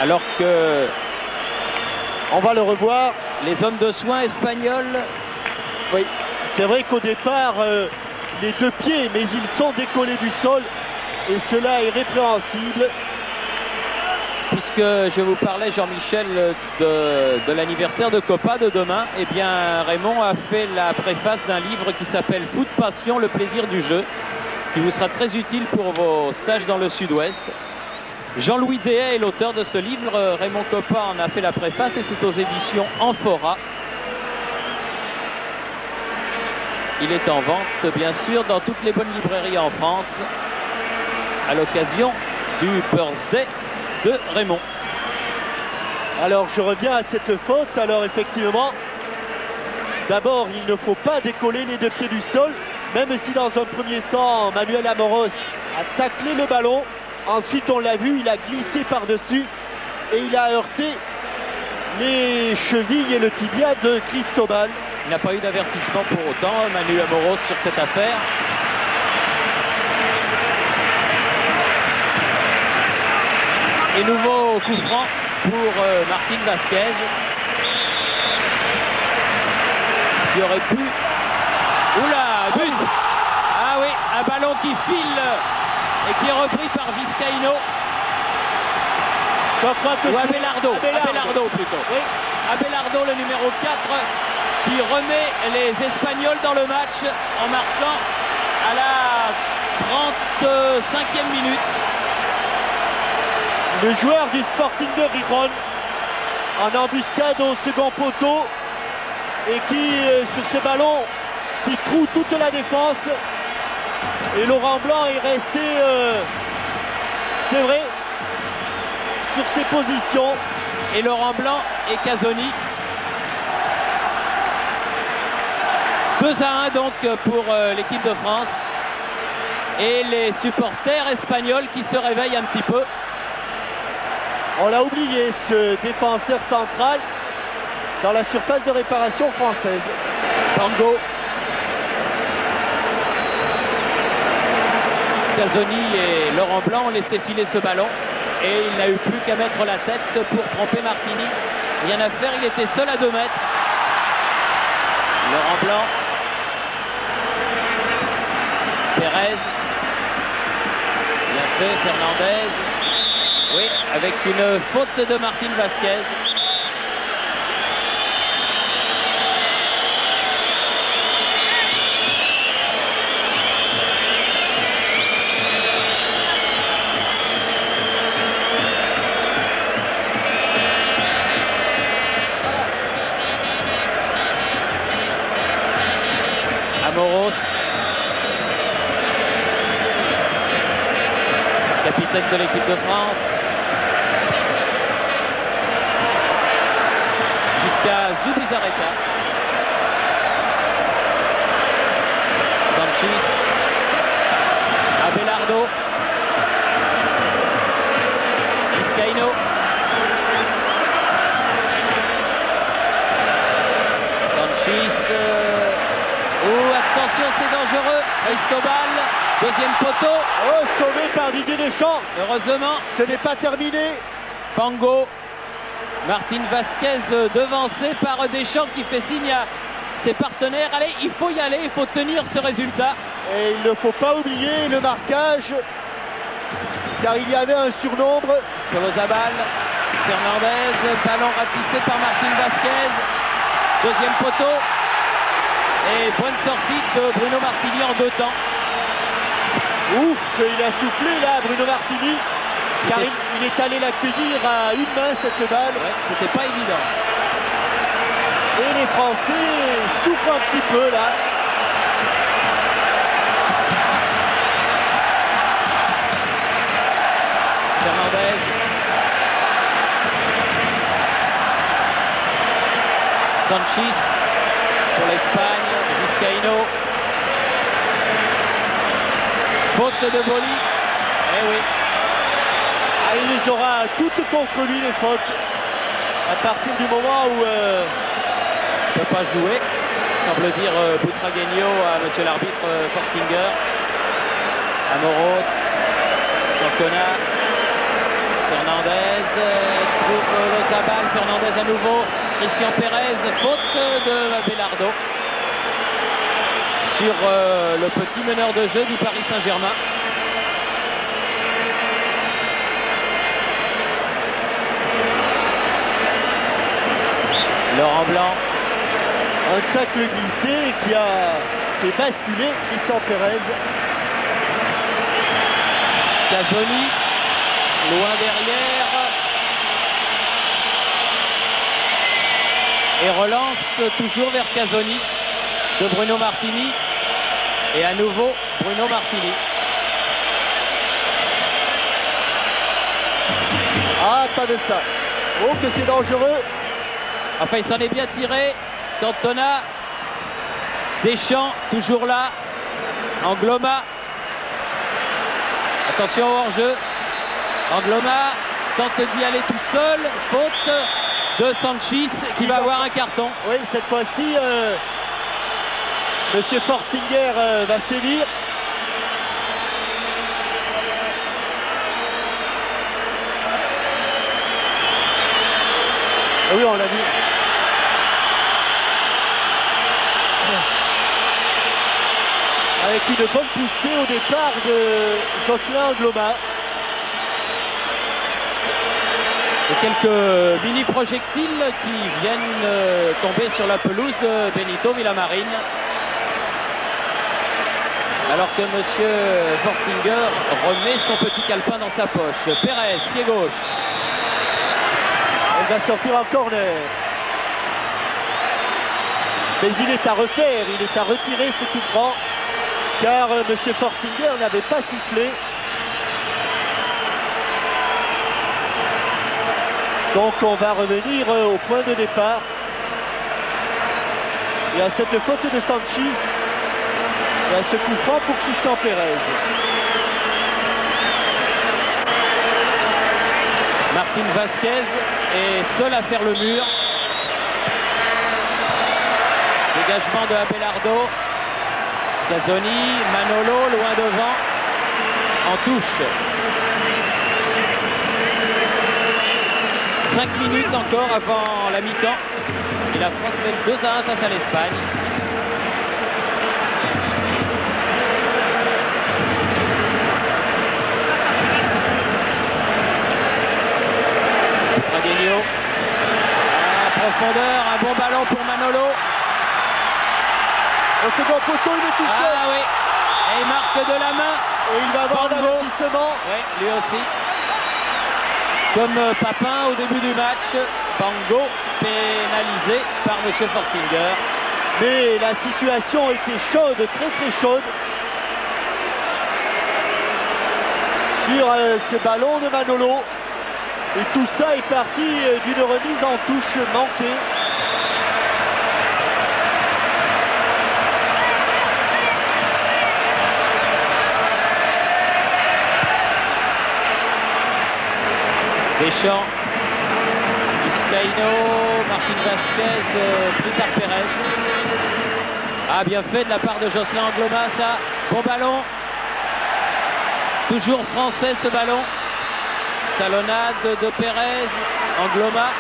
Alors que on va le revoir. Les hommes de soins espagnols. Oui, c'est vrai qu'au départ, les deux pieds, mais ils sont décollés du sol et cela est répréhensible. Puisque je vous parlais, Jean-Michel, de l'anniversaire de Copa de demain, eh bien Raymond a fait la préface d'un livre qui s'appelle Foot Passion, le plaisir du jeu, qui vous sera très utile pour vos stages dans le Sud-Ouest. Jean-Louis Dehaye est l'auteur de ce livre, Raymond Copa en a fait la préface et c'est aux éditions Amphora. Il est en vente, bien sûr, dans toutes les bonnes librairies en France, à l'occasion du birthday de Raymond. Alors, je reviens à cette faute. Alors, effectivement, d'abord, il ne faut pas décoller les deux pieds du sol, même si dans un premier temps, Manuel Amoros a taclé le ballon. Ensuite, on l'a vu, il a glissé par-dessus et il a heurté les chevilles et le tibia de Cristobal. Il n'a pas eu d'avertissement pour autant, Manu Amoros, sur cette affaire. Et nouveau coup franc pour Martín Vázquez, qui aurait pu... Oula, but! Ah oui, un ballon qui file et qui est repris par Vizcaíno. Je crois que ou Abelardo plutôt. Oui. Abelardo, le numéro 4, qui remet les Espagnols dans le match en marquant à la 35e minute. Le joueur du Sporting de Gijón en embuscade au second poteau et qui, sur ce ballon, qui troue toute la défense. Et Laurent Blanc est resté, c'est vrai, sur ses positions. Et Laurent Blanc et Casoni. 2-1 donc pour l'équipe de France. Et les supporters espagnols qui se réveillent un petit peu. On l'a oublié, ce défenseur central dans la surface de réparation française. Pango. Casoni et Laurent Blanc ont laissé filer ce ballon. Et il n'a eu plus qu'à mettre la tête pour tromper Martini. Rien à faire, il était seul à 2 mètres. Laurent Blanc. Pérez. Bien fait, Fernandez. Oui, avec une faute de Martín Vázquez. Amoros, capitaine de l'équipe de France, jusqu'à Zubizarreta. Sanchís, Abelardo, Vizcaíno, Sanchís. Attention, c'est dangereux. Cristobal, deuxième poteau. Oh, sauvé par Didier Deschamps. Heureusement. Ce n'est pas terminé. Pango. Martín Vázquez devancé par Deschamps qui fait signe à ses partenaires. Allez, il faut y aller, il faut tenir ce résultat. Et il ne faut pas oublier le marquage, car il y avait un surnombre. Solozabal, Fernandez, ballon ratissé par Martín Vázquez. Deuxième poteau. Et bonne sortie de Bruno Martini en 2 temps. Ouf, il a soufflé là, Bruno Martini, car il est allé l'accueillir à une main cette balle. Ouais, c'était pas évident. Et les Français souffrent un petit peu là. Fernandez. Sanchís pour l'Espagne. Vizcaíno. Faute de Boli. Eh oui. Ah, il les aura toutes contre lui, les fautes. À partir du moment où... Il ne peut pas jouer. Semble dire Butragueño à monsieur l'arbitre Forstinger. Amoros. Cantona. Fernandez. Trouve Lozabal. Fernandez à nouveau. Christian Pérez. Faute de Abelardo. Sur le petit meneur de jeu du Paris Saint-Germain. Laurent Blanc. Un tacle glissé qui a fait basculer Christian Pérez. Casoni, loin derrière. Et relance toujours vers Casoni de Bruno Martini. Et à nouveau Bruno Martini. Ah, pas de ça. Oh, que c'est dangereux. Enfin, il s'en est bien tiré. Cantona. Deschamps, toujours là. Angloma. Attention au hors-jeu. Angloma tente d'y aller tout seul. Faute de Sanchís qui va avoir un carton. Oui, cette fois-ci, monsieur Forstinger va sévir. Oui, on l'a vu. Avec une bonne poussée au départ de Jocelyn Angloma. Et quelques mini-projectiles qui viennent tomber sur la pelouse de Benito Villamarín. Alors que M. Forstinger remet son petit calepin dans sa poche. Pérez, pied gauche. Elle va sortir en corner. Mais il est à refaire, il est à retirer ce coup franc. Car M. Forstinger n'avait pas sifflé. Donc on va revenir au point de départ. Et à cette faute de Sanchis, et à ce coup franc pour Christian Pérez. Martin Vasquez est seul à faire le mur. Dégagement de Abelardo. Casoni, Manolo loin devant. En touche. 5 minutes encore avant la mi-temps. Et la France mène 2-1 face à l'Espagne. Tragueño. En profondeur, un bon ballon pour Manolo. Au second poteau, il est tout seul. Ah oui. Et il marque de la main. Et il va avoir un avertissement. Oui, lui aussi. Comme Papin au début du match, Bango pénalisé par M. Forstinger. Mais la situation était chaude, très très chaude. Sur ce ballon de Manolo. Et tout ça est parti d'une remise en touche manquée. Deschamps, Vizcaíno, Martin Vasquez, pris par Pérez. Ah, bien fait de la part de Jocelyn Angloma, ça. Bon ballon. Toujours français ce ballon. Talonnade de Pérez, Angloma.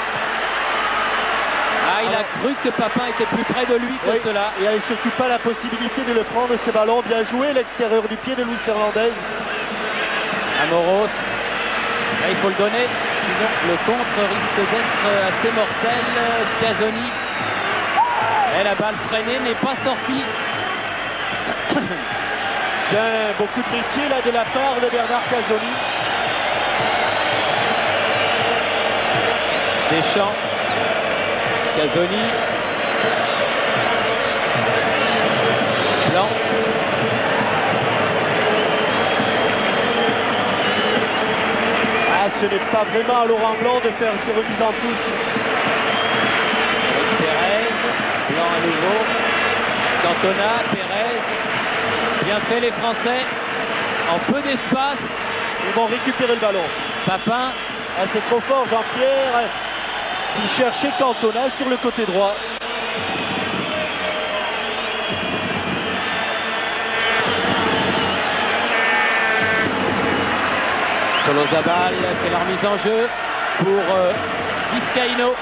Ah, il a cru que Papin était plus près de lui que cela. Il n'avait surtout pas la possibilité de le prendre ce ballon. Bien joué, l'extérieur du pied de Luis Fernandez. Amoros. Là, il faut le donner, sinon le contre risque d'être assez mortel. Casoni. Et la balle freinée n'est pas sortie. Bien, beaucoup de métier là de la part de Bernard Casoni. Deschamps. Casoni. Blanc. Ah, ce n'est pas vraiment à Laurent Blanc de faire ses remises en touche. Avec Pérez. Blanc à nouveau. Cantona, Pérez. Bien fait les Français. En peu d'espace. Ils vont récupérer le ballon. Papin. Ah, c'est trop fort, Jean-Pierre, qui cherchait Cantona sur le côté droit. Solozabal fait leur mise en jeu pour Vizcaíno.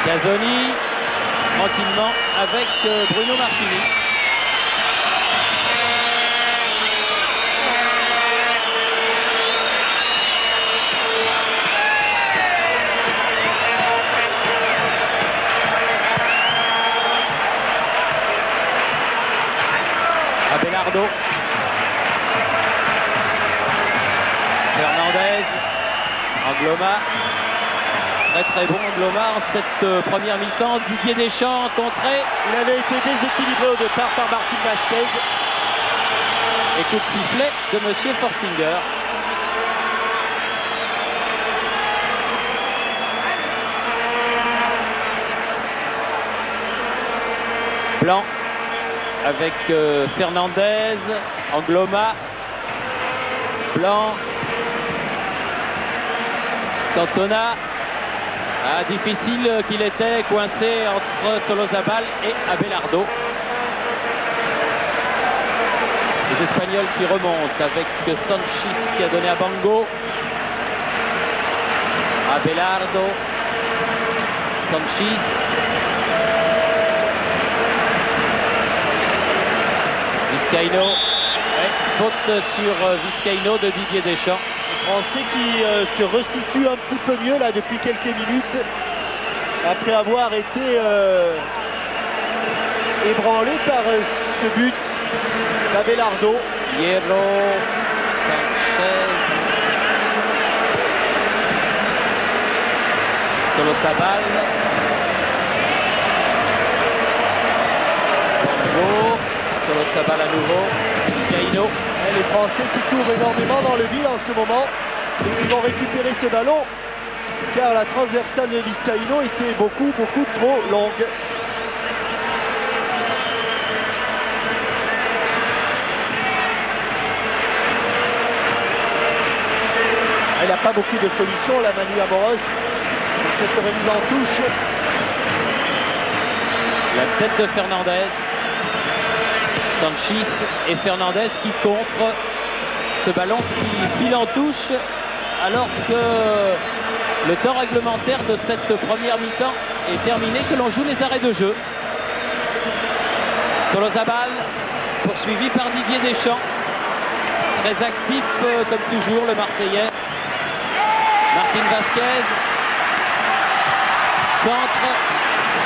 Casoni, tranquillement avec Bruno Martini. Abelardo. Fernandez. Angloma. Très très bon Angloma en cette première mi-temps. Didier Deschamps contré. Il avait été déséquilibré au départ par Martin Vasquez. Et coup de sifflet de M. Forstinger. Blanc avec Fernandez, Angloma, Blanc, Cantona. Ah, difficile qu'il était, coincé entre Solozabal et Abelardo. Et c'est Espagnols qui remontent avec Sanchis qui a donné à Bango. Abelardo. Sanchis. Vizcaíno. Ouais, faute sur Vizcaíno de Didier Deschamps. Les Français qui se resituent un petit peu mieux là depuis quelques minutes. Après avoir été ébranlé par ce but d'Abelardo. Hierro, Sanchez, Solozabal, Bongo, Solozabal à nouveau, Vizcaíno. Les Français qui courent énormément dans le vide en ce moment et qui vont récupérer ce ballon car la transversale de Vizcaíno était beaucoup trop longue. Il n'a pas beaucoup de solutions, la Manu Amoros, pour cette remise en touche. La tête de Fernandez. Sanchis et Fernandez qui contre ce ballon qui file en touche alors que le temps réglementaire de cette première mi-temps est terminé, que l'on joue les arrêts de jeu. Solozabal, poursuivi par Didier Deschamps. Très actif comme toujours le Marseillais. Martin Vasquez. Centre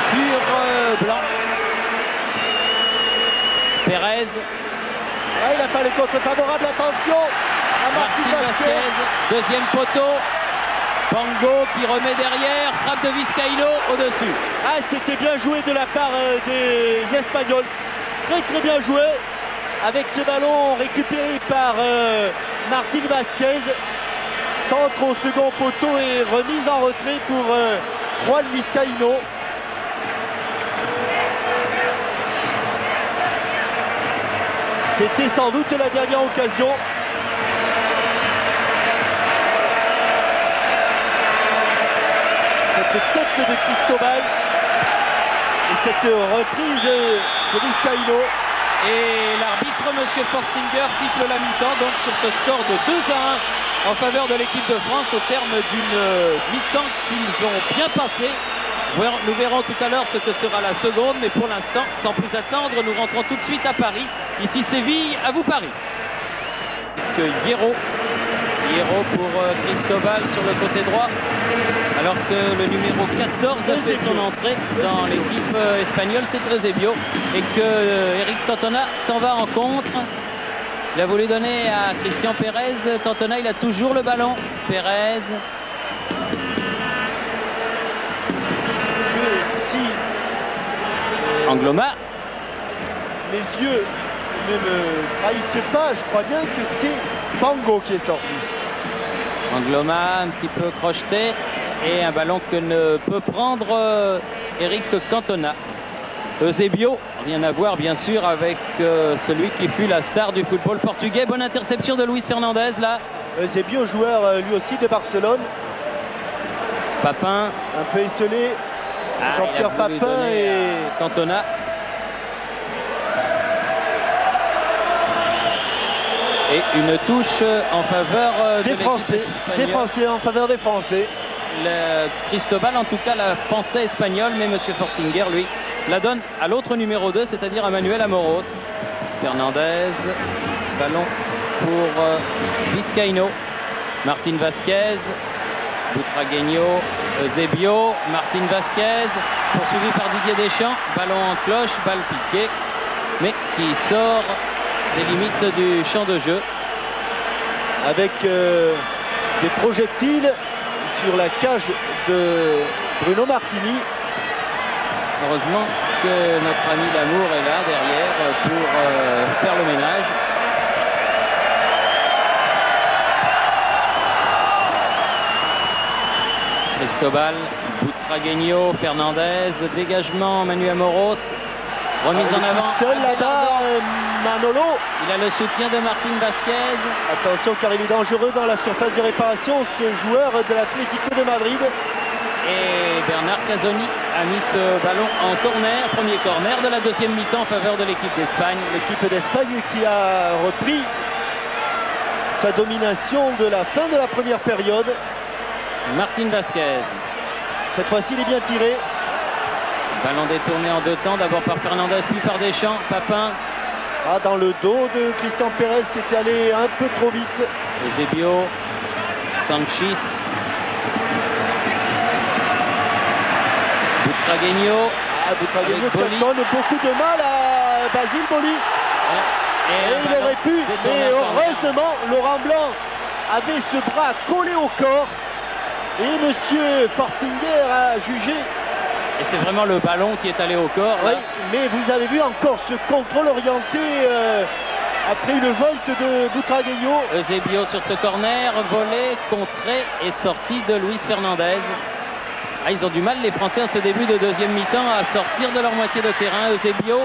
sur Blanc. Pérez. Ah, il n'a pas le contre favorable, attention à Martin Vasquez. Deuxième poteau. Bango qui remet derrière, frappe de Vizcaíno au-dessus. Ah, c'était bien joué de la part des Espagnols. Très bien joué avec ce ballon récupéré par Martin Vasquez. Centre au second poteau et remise en retrait pour Juan Vizcaíno. C'était sans doute la dernière occasion. Cette tête de Cristobal et cette reprise de Vizcaíno. Et l'arbitre, M. Forstinger, siffle la mi-temps donc sur ce score de 2-1 en faveur de l'équipe de France au terme d'une mi-temps qu'ils ont bien passée. Nous verrons tout à l'heure ce que sera la seconde, mais pour l'instant, sans plus attendre, nous rentrons tout de suite à Paris. Ici Séville, à vous Paris. Que Hierro pour Cristobal sur le côté droit, alors que le numéro 14 a fait son entrée dans l'équipe espagnole, c'est Eusebio, et que Eric Cantona s'en va en contre. Il a voulu donner à Christian Pérez. Cantona, il a toujours le ballon. Pérez. Angloma. Mes yeux ne me trahissent pas, je crois bien que c'est Bango qui est sorti. Angloma un petit peu crocheté et un ballon que ne peut prendre Eric Cantona. Eusebio, rien à voir bien sûr avec celui qui fut la star du football portugais. Bonne interception de Luis Fernandez là. Eusebio, joueur lui aussi de Barcelone. Papin. Un peu esselé. Jean-Pierre Papin et Cantona. Et une touche en faveur des Français. Des Français, en faveur des Français. Cristobal, en tout cas, la pensée espagnole, mais M. Forstinger, lui, la donne à l'autre numéro 2, c'est-à-dire à Manuel Amoros. Fernandez, ballon pour Vizcaíno. Martin Vasquez, Butragueño, Eusebio, Martin Vasquez, poursuivi par Didier Deschamps. Ballon en cloche, balle piquée, mais qui sort des limites du champ de jeu. Avec des projectiles sur la cage de Bruno Martini. Heureusement que notre ami Lamour est là derrière pour faire le ménage. Cristobal, Butragueño, Fernandez, dégagement, Manuel Amoros, remise en avant. Seul là-bas, Manolo. Il a le soutien de Martin Vasquez. Attention car il est dangereux dans la surface de réparation, ce joueur de l'Atlético de Madrid. Et Bernard Casoni a mis ce ballon en corner, premier corner de la deuxième mi-temps en faveur de l'équipe d'Espagne. L'équipe d'Espagne qui a repris sa domination de la fin de la première période. Martín Vázquez. Cette fois-ci, il est bien tiré. Ballon détourné en deux temps, d'abord par Fernandez, puis par Deschamps. Papin. Ah, dans le dos de Christian Pérez qui était allé un peu trop vite. Eusebio. Sanchis. Butragueño. Ah, Butragueño qui donne beaucoup de mal à Basile Boli. Et il aurait pu, mais heureusement, Laurent Blanc avait ce bras collé au corps. Et monsieur Forstinger a jugé. Et c'est vraiment le ballon qui est allé au corps. Oui, mais vous avez vu encore ce contrôle orienté après une volte de Butragueño. Eusebio sur ce corner, volé, contré et sorti de Luis Fernandez. Ah, ils ont du mal, les Français, en ce début de deuxième mi-temps, à sortir de leur moitié de terrain. Eusebio,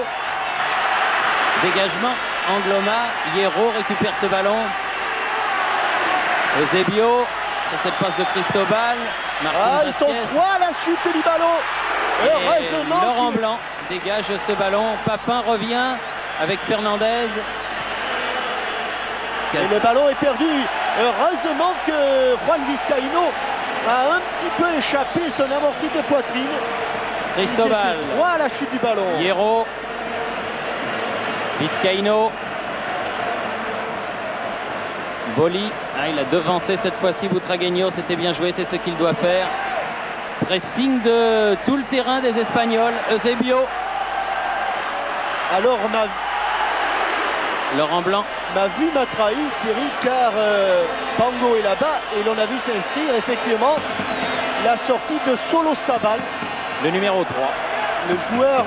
dégagement, Angloma, Hierro récupère ce ballon. Eusebio, sur cette passe de Cristobal. Ils sont trois à la chute du ballon. Heureusement. Laurent Blanc dégage ce ballon. Papin revient avec Fernandez. Et le ballon est perdu. Heureusement que Juan Vizcaíno a un petit peu échappé son amorti de poitrine. Cristobal. Trois à la chute du ballon. Hierro. Vizcaíno. Boli. Il a devancé cette fois-ci Butragueño. C'était bien joué, c'est ce qu'il doit faire. Pressing de tout le terrain des Espagnols. Eusebio. Alors Laurent Blanc. Ma vue m'a trahi, Thierry, car Bango est là-bas et l'on a vu s'inscrire effectivement la sortie de Solo Sabal. Le numéro 3. Le joueur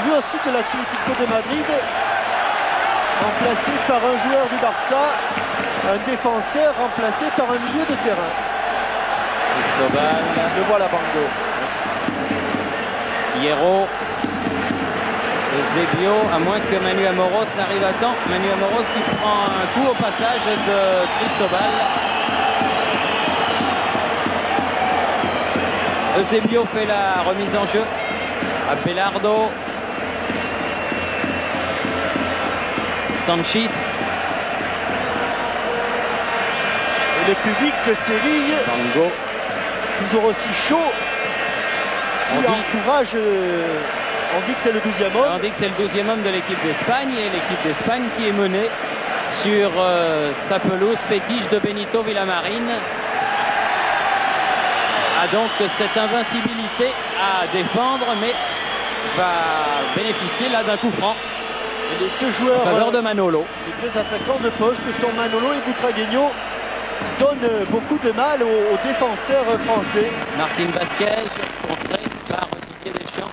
lui aussi de l'Atlético de Madrid, remplacé par un joueur du Barça, un défenseur remplacé par un milieu de terrain. Cristobal. Le voilà Bango. Hierro. Eusebio, à moins que Manu Amoros n'arrive à temps. Manu Amoros qui prend un coup au passage de Cristobal. Eusebio fait la remise en jeu. Abelardo. Sanchis. Et le public de Séville, Bango. toujours aussi chaud, qui encourage. On dit que c'est le 12e homme. On dit que c'est le 12e homme de l'équipe d'Espagne et l'équipe d'Espagne qui est menée sur sa pelouse fétiche de Benito Villamarín a donc cette invincibilité à défendre, mais va bénéficier là d'un coup franc. Et les deux joueurs en faveur de Manolo. Les deux attaquants de poche que sont Manolo et Butragueño donnent beaucoup de mal aux défenseurs français. Martín Vázquez contré par Didier Deschamps.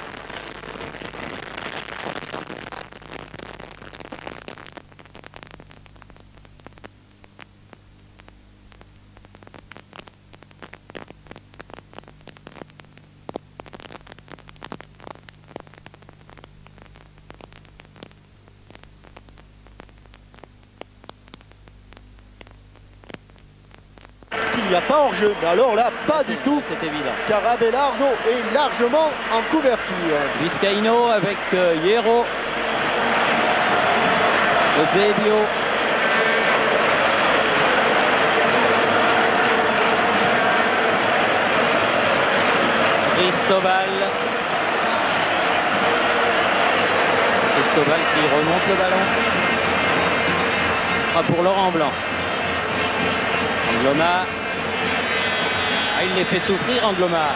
Il n'y a pas hors-jeu, mais alors là, pas du tout. C'est évident. Car Abelardo est largement en couverture. Vizcaíno avec Hierro. Eusebio. Cristobal. Cristobal qui remonte le ballon. Ce sera pour Laurent Blanc. Angloma. Il les fait souffrir, Angloma.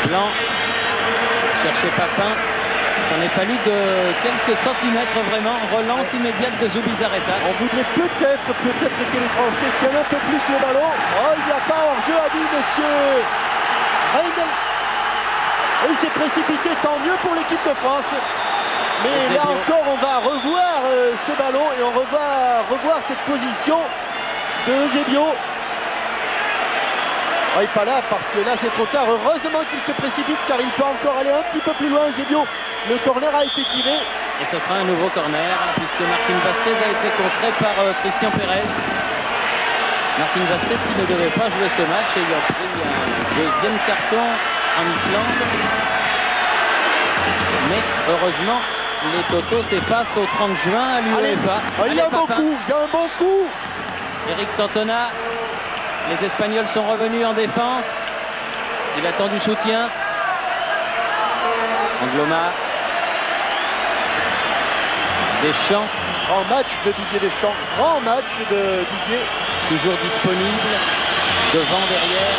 Blanc. Chercher Papin. Il en est fallu de quelques centimètres vraiment. Relance immédiate de Zubizarreta. On voudrait peut-être que les Français tiennent un peu plus le ballon. Oh, il n'y a pas hors-jeu, a dit monsieur Reindl. Et il s'est précipité, tant mieux pour l'équipe de France. Mais là encore, on va revoir ce ballon et on va revoir cette position de Eusebio. Il n'est pas là parce que là c'est trop tard. Heureusement qu'il se précipite car il peut encore aller un petit peu plus loin. Eusebio, le corner a été tiré. Et ce sera un nouveau corner puisque Martín Vázquez a été contré par Christian Pérez. Martin Vasquez qui ne devait pas jouer ce match ayant pris un deuxième carton en Islande. Mais heureusement, les totaux s'effacent au 30 juin à l'UEFA. Il y a un bon coup, il y a un bon coup. Eric Cantona, les Espagnols sont revenus en défense. Il attend du soutien. Angloma. Deschamps. Grand match de Didier Deschamps. Grand match de Didier. Toujours disponible. Devant, derrière.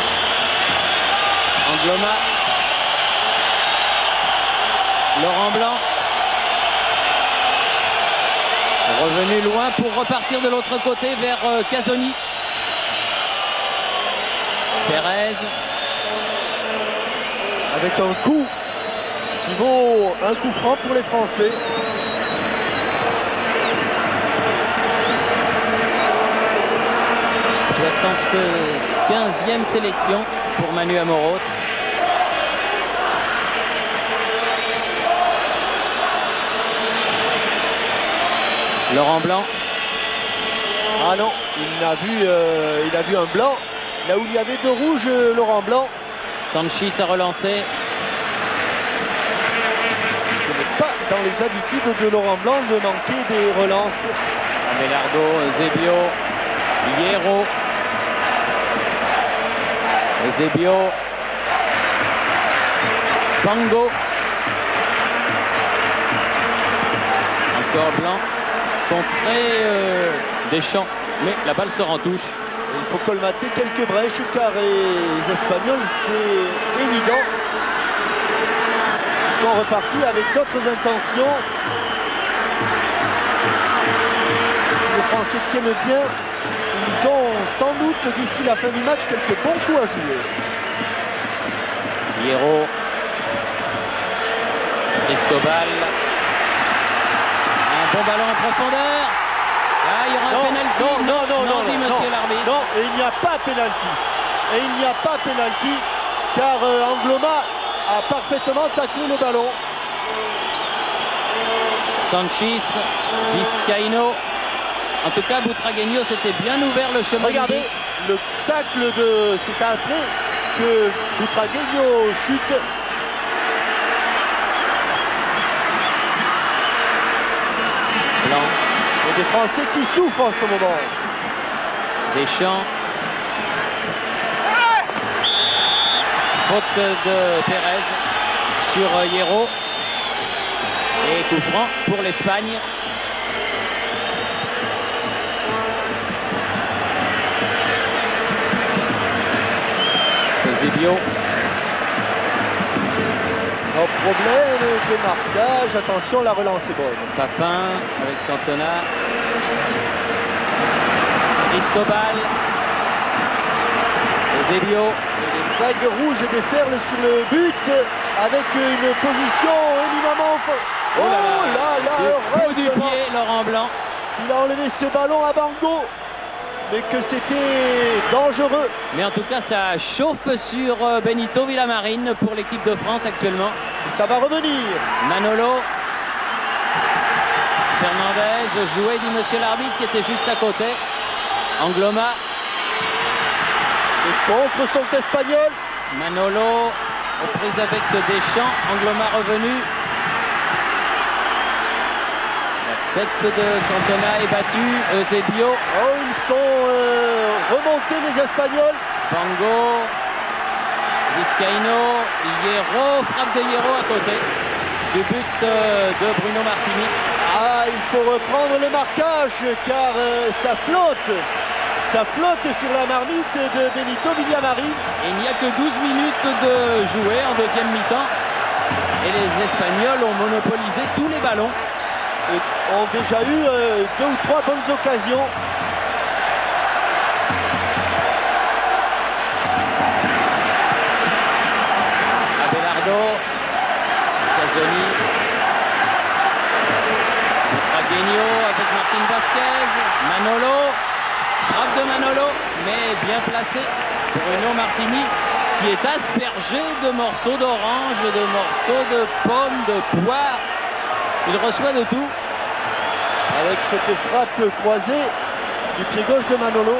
Angloma. Laurent Blanc. Revenu loin pour repartir de l'autre côté vers Casoni. Pérez. Avec un coup qui vaut un coup franc pour les Français. « 75e sélection pour Manu Amoros. Laurent Blanc. Ah non, il a vu un blanc. Là où il y avait deux rouges, Laurent Blanc. Sanchis a relancé. Ce n'est pas dans les habitudes de Laurent Blanc de manquer des relances. Abelardo, Zebio, Hierro. Zebio. Pango. Encore Blanc. Contré Deschamps. Mais la balle sort en touche. Il faut colmater quelques brèches car les Espagnols, c'est évident, sont repartis avec d'autres intentions. Et si les Français tiennent bien, ils ont sans doute d'ici la fin du match quelques bons coups à jouer. Hierro. Cristobal. Un bon ballon en profondeur. Ah, il y aura un pénalty. Non, dit monsieur l'arbitre. Non, et il n'y a pas pénalty. Et il n'y a pas pénalty car Angloma a parfaitement taclé le ballon. Sanchis, Vizcaíno. En tout cas, Butragueño s'était bien ouvert le chemin. Regardez, le tacle de... C'est après que Butragueño chute. Blanc. Et des Français qui souffrent en ce moment. Deschamps. Faute de Pérez sur Hierro. Et coup franc pour l'Espagne. Eusebio. Un problème de marquage. Attention, la relance est bonne. Papin avec Cantona. Cristobal. Eusebio. Vague rouge déferle sur le but avec une position éminemment... Oh là, coup du pied, Laurent Blanc. Il a enlevé ce ballon à Bango, mais que c'était dangereux. Mais en tout cas, ça chauffe sur Benito Villamarín pour l'équipe de France actuellement. Ça va revenir. Manolo. Fernandez, joué, dit monsieur l'arbitre, qui était juste à côté. Angloma. Les contres sont espagnols. Manolo, aux prises avec Deschamps. Angloma revenu. La tête de Cantona est battue. Eusebio. Oh, ils sont remontés les Espagnols. Pango. Vizcaíno. Hierro. Frappe de Hierro à côté du but de Bruno Martini. Ah, il faut reprendre le marquage car ça flotte. Ça flotte sur la marmite de Benito Villamarín. Il n'y a que 12 minutes de jouer en deuxième mi-temps. Et les Espagnols ont monopolisé tous les ballons. Et ont déjà eu 2 ou 3 bonnes occasions. Abelardo. Casoni. Butragueño avec Martin Vasquez. Manolo. Frappe de Manolo, mais bien placé. Bruno Martini qui est aspergé de morceaux d'orange, de morceaux de pommes, de poire. Il reçoit de tout. Avec cette frappe croisée du pied gauche de Manolo.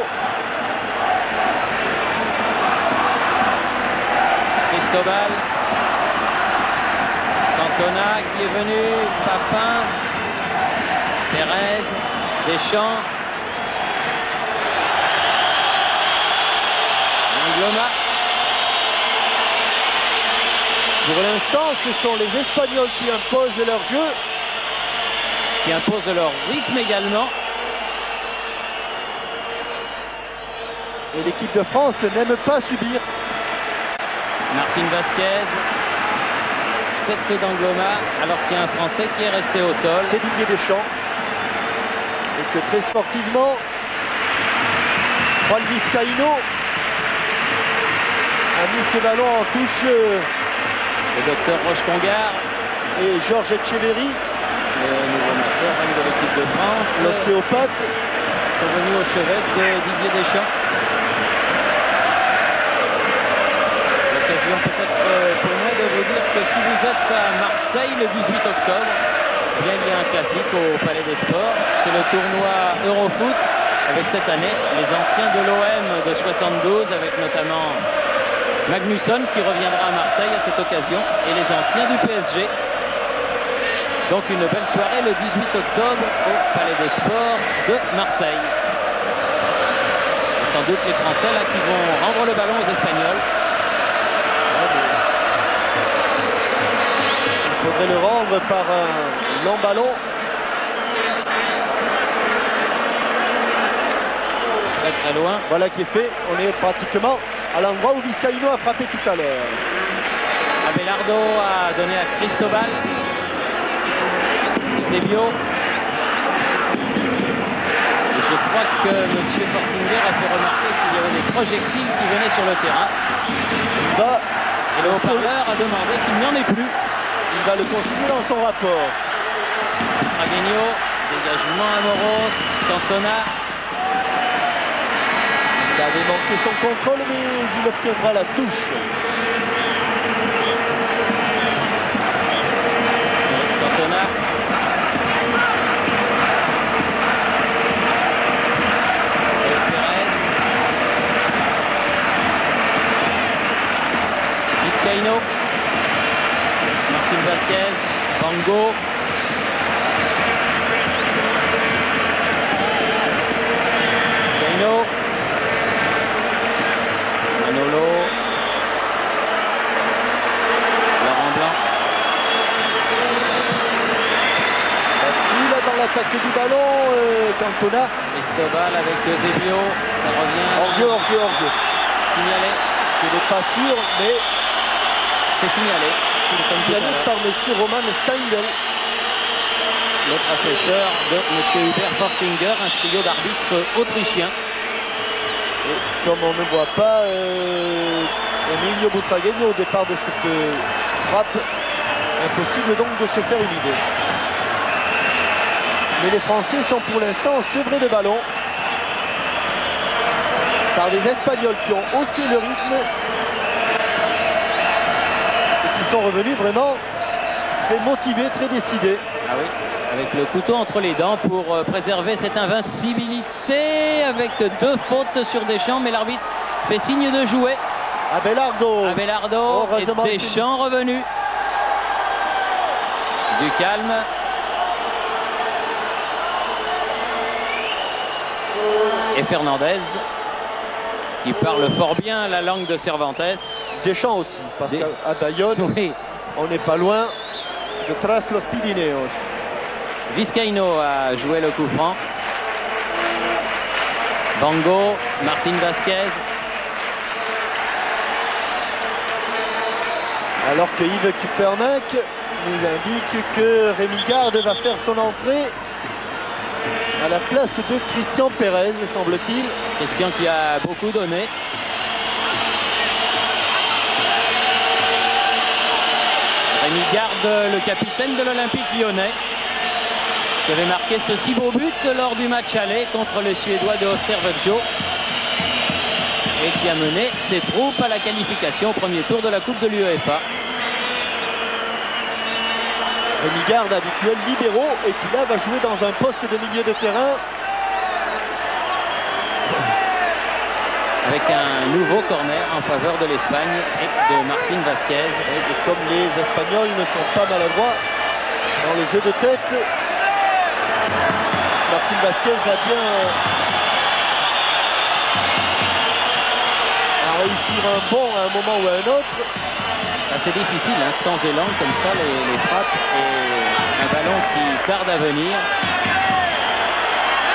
Cristobal. Cantona qui est venu. Papin. Pérez. Deschamps. Angloma. Pour l'instant, ce sont les Espagnols qui imposent leur jeu. Qui imposent leur rythme également. Et l'équipe de France n'aime pas subir. Martin Vasquez. Tête d'Angloma, alors qu'il y a un Français qui est resté au sol. C'est Didier Deschamps. Et que très sportivement, Juan Vizcaíno a mis ce ballon en touche. Le docteur Roche-Congar. Et Georges Etcheverry. Le nouveau masseur de l'équipe de France. L'ostéopathe. Sont venus au chevet de Didier Deschamps. L'occasion peut-être pour moi de vous dire que si vous êtes à Marseille le 18 octobre, eh bien, il y a un classique au Palais des Sports. C'est le tournoi Eurofoot avec cette année les anciens de l'OM de 72 avec notamment Magnusson qui reviendra à Marseille à cette occasion et les anciens du PSG. Donc une belle soirée le 18 octobre au Palais des Sports de Marseille. Et sans doute les Français là qui vont rendre le ballon aux Espagnols. Il faudrait le rendre par un long ballon. Très très loin. Voilà qui est fait. On est pratiquement à l'endroit où Vizcaíno a frappé tout à l'heure. Abelardo a donné à Cristobal. Eusebio. Et je crois que M. Forstinger a fait remarquer qu'il y avait des projectiles qui venaient sur le terrain. Et le haut-parleur a demandé qu'il n'y en ait plus. Il va le consigner dans son rapport. Tragueño, dégagement à Moros, Cantona. Il avait manqué son contrôle, mais il obtiendra la touche. Cantona. Et Pérez. Vizcaíno. Martin Vasquez. Bango. Vizcaíno. Manolo. Laurent Blanc. Tout là dans l'attaque du ballon, Cantona. Cristobal avec Eusebio. Ça revient. Hors-jeu, hors-jeu, hors-jeu. Signalé. Ce n'est pas sûr, mais C'est signalé. c'est signalé par M. Roman Steindl. Le assesseur de M. Hubert Forstinger, un trio d'arbitres autrichiens. Et comme on ne voit pas Emilio Butragueño au départ de cette frappe, impossible donc de se faire une idée. Mais les Français sont pour l'instant sevrés de ballon par des Espagnols qui ont haussé le rythme et qui sont revenus vraiment très motivés, très décidés. Ah oui, avec le couteau entre les dents pour préserver cette invincibilité avec 2 fautes sur Deschamps, mais l'arbitre fait signe de jouer. Abelardo. Abelardo et Deschamps revenu. Du calme. Et Fernandez qui parle fort bien la langue de Cervantes. Deschamps aussi, parce qu'à Bayonne, oui. On n'est pas loin de Tras los Pirineos. Vizcaíno a joué le coup franc. Bango, Martin Vasquez. Alors que Yves Kupermek nous indique que Rémi Garde va faire son entrée à la place de Christian Pérez, semble-t-il. Christian qui a beaucoup donné. Rémi Garde, le capitaine de l'Olympique lyonnais, qui avait marqué ce si beau but lors du match aller contre les Suédois de Osterwoljo et qui a mené ses troupes à la qualification au premier tour de la Coupe de l'UEFA. Rémi Garde, habituel libéraux, et qui là va jouer dans un poste de milieu de terrain. avec un nouveau corner en faveur de l'Espagne et de Martín Vázquez. Et comme les Espagnols ne sont pas maladroits dans le jeu de tête, Martín Vázquez va bien réussir un bond à un moment ou à un autre. C'est difficile, hein, sans élan comme ça, les frappes et un ballon qui tarde à venir.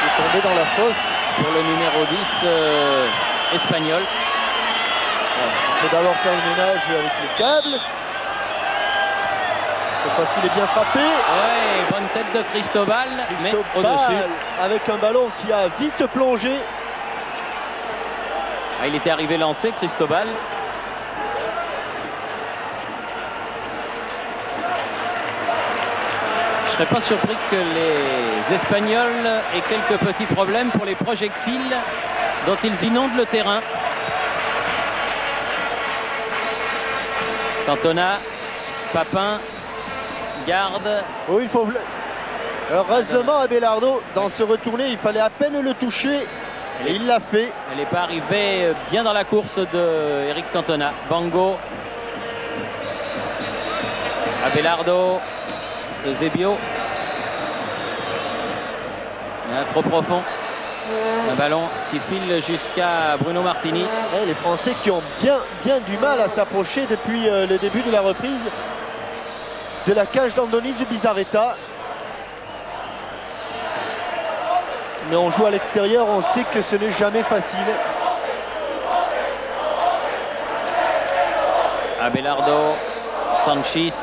Il est tombé dans la fosse. Pour le numéro 10 espagnol. Il faut d'abord faire le ménage avec les câbles. Cette fois-ci, il est bien frappé. Ouais, bonne tête de Cristobal, mais au-dessus. Avec un ballon qui a vite plongé. Ah, il était arrivé lancé, Cristobal. Je ne serais pas surpris que les Espagnols aient quelques petits problèmes pour les projectiles dont ils inondent le terrain. Cantona, Papin, garde. Oui, il faut... Heureusement, Abelardo, dans ce retourné, il fallait à peine le toucher. Et il l'a fait. Elle n'est pas arrivée bien dans la course de Eric Cantona. Bango. Abelardo. Eusebio. Trop profond. Un ballon qui file jusqu'à Bruno Martini. Et les Français qui ont bien du mal à s'approcher depuis le début de la reprise de la cage d'Andoni Zubizarreta. Mais on joue à l'extérieur, on sait que ce n'est jamais facile. Abelardo, Sanchis.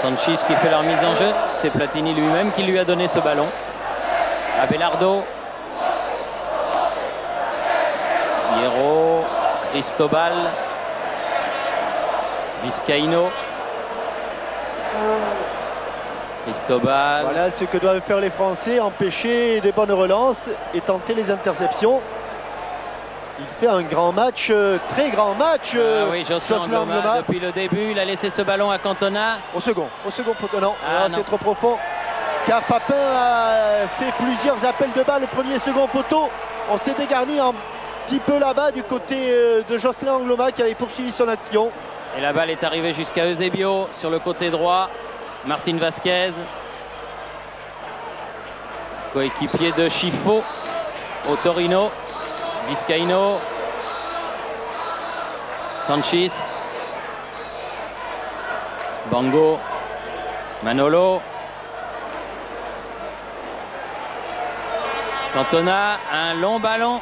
Sanchis qui fait la remise en jeu. C'est Platini lui-même qui lui a donné ce ballon. Abelardo. Hierro. Cristobal. Vizcaíno. Cristobal. Voilà ce que doivent faire les Français, empêcher des bonnes relances et tenter les interceptions. Il fait un grand match, très grand match. Oui, Josselin Angloma, depuis le début, il a laissé ce ballon à Cantona. Au second poteau, non, c'est trop profond. Car Papin a fait plusieurs appels de balle, le premier et second poteau. On s'est dégarni un petit peu là-bas du côté de Josselin Angloma qui avait poursuivi son action. Et la balle est arrivée jusqu'à Eusebio sur le côté droit. Martín Vázquez, coéquipier de Chifo au Torino. Vizcaíno, Sanchis, Bango, Manolo, Cantona, un long ballon.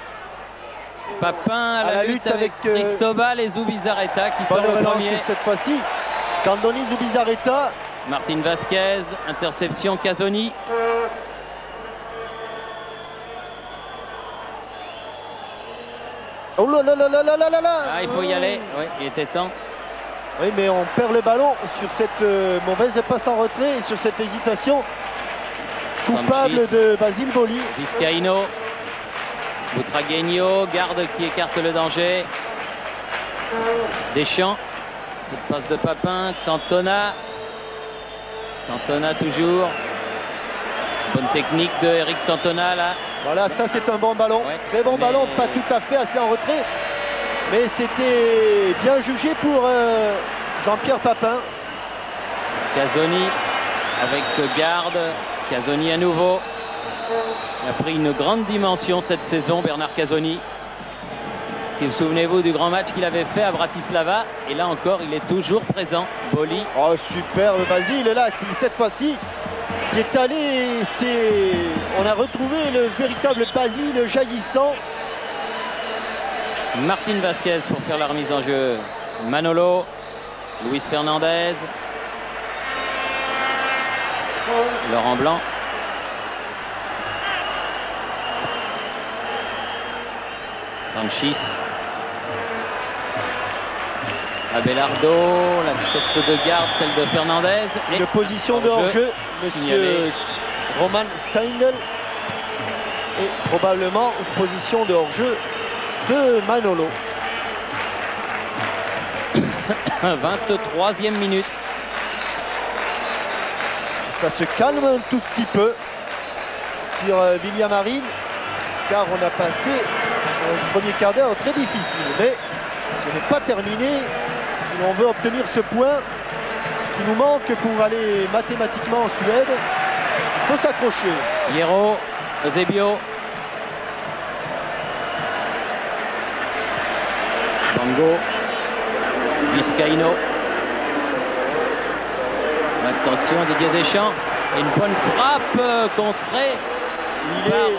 Papin à la lutte avec Cristobal et Zubizarreta qui sort le premier. Cette fois-ci, Andoni Zubizarreta. Martín Vázquez, interception Casoni. Oh là là là là là là là. Ah, il faut y aller, oui, il était temps. Oui, mais on perd le ballon sur cette mauvaise passe en retrait et sur cette hésitation coupable Sanchis, de Basile Boli. Vizcaíno, Butragueño, garde qui écarte le danger. Deschamps, cette passe de Papin, Cantona. Cantona toujours. Bonne technique de Eric Cantona là. Voilà, ça c'est un bon ballon. Ouais, très bon ballon, pas tout à fait assez en retrait. Mais c'était bien jugé pour Jean-Pierre Papin. Casoni avec garde. Casoni à nouveau. Il a pris une grande dimension cette saison, Bernard Casoni. Souvenez-vous du grand match qu'il avait fait à Bratislava. Et là encore, il est toujours présent. Boli. Oh, superbe Basile là, qui cette fois-ci qui est allé. On a retrouvé le véritable Basile jaillissant. Martín Vázquez pour faire la remise en jeu. Manolo. Luis Fernandez. Laurent Blanc. Sanchis. Abelardo, la tête de garde, celle de Fernandez. Une position de hors-jeu, monsieur Roman Steindl. Et probablement une position de hors-jeu de Manolo. 23e minute. Ça se calme un tout petit peu sur Villamarín, car on a passé un premier quart d'heure très difficile. Mais ce n'est pas terminé si l'on veut obtenir ce point qui nous manque pour aller mathématiquement en Suède. Il faut s'accrocher. Hierro, Eusebio. Bango. Vizcaíno. Attention, Didier Deschamps. Et une bonne frappe contrée par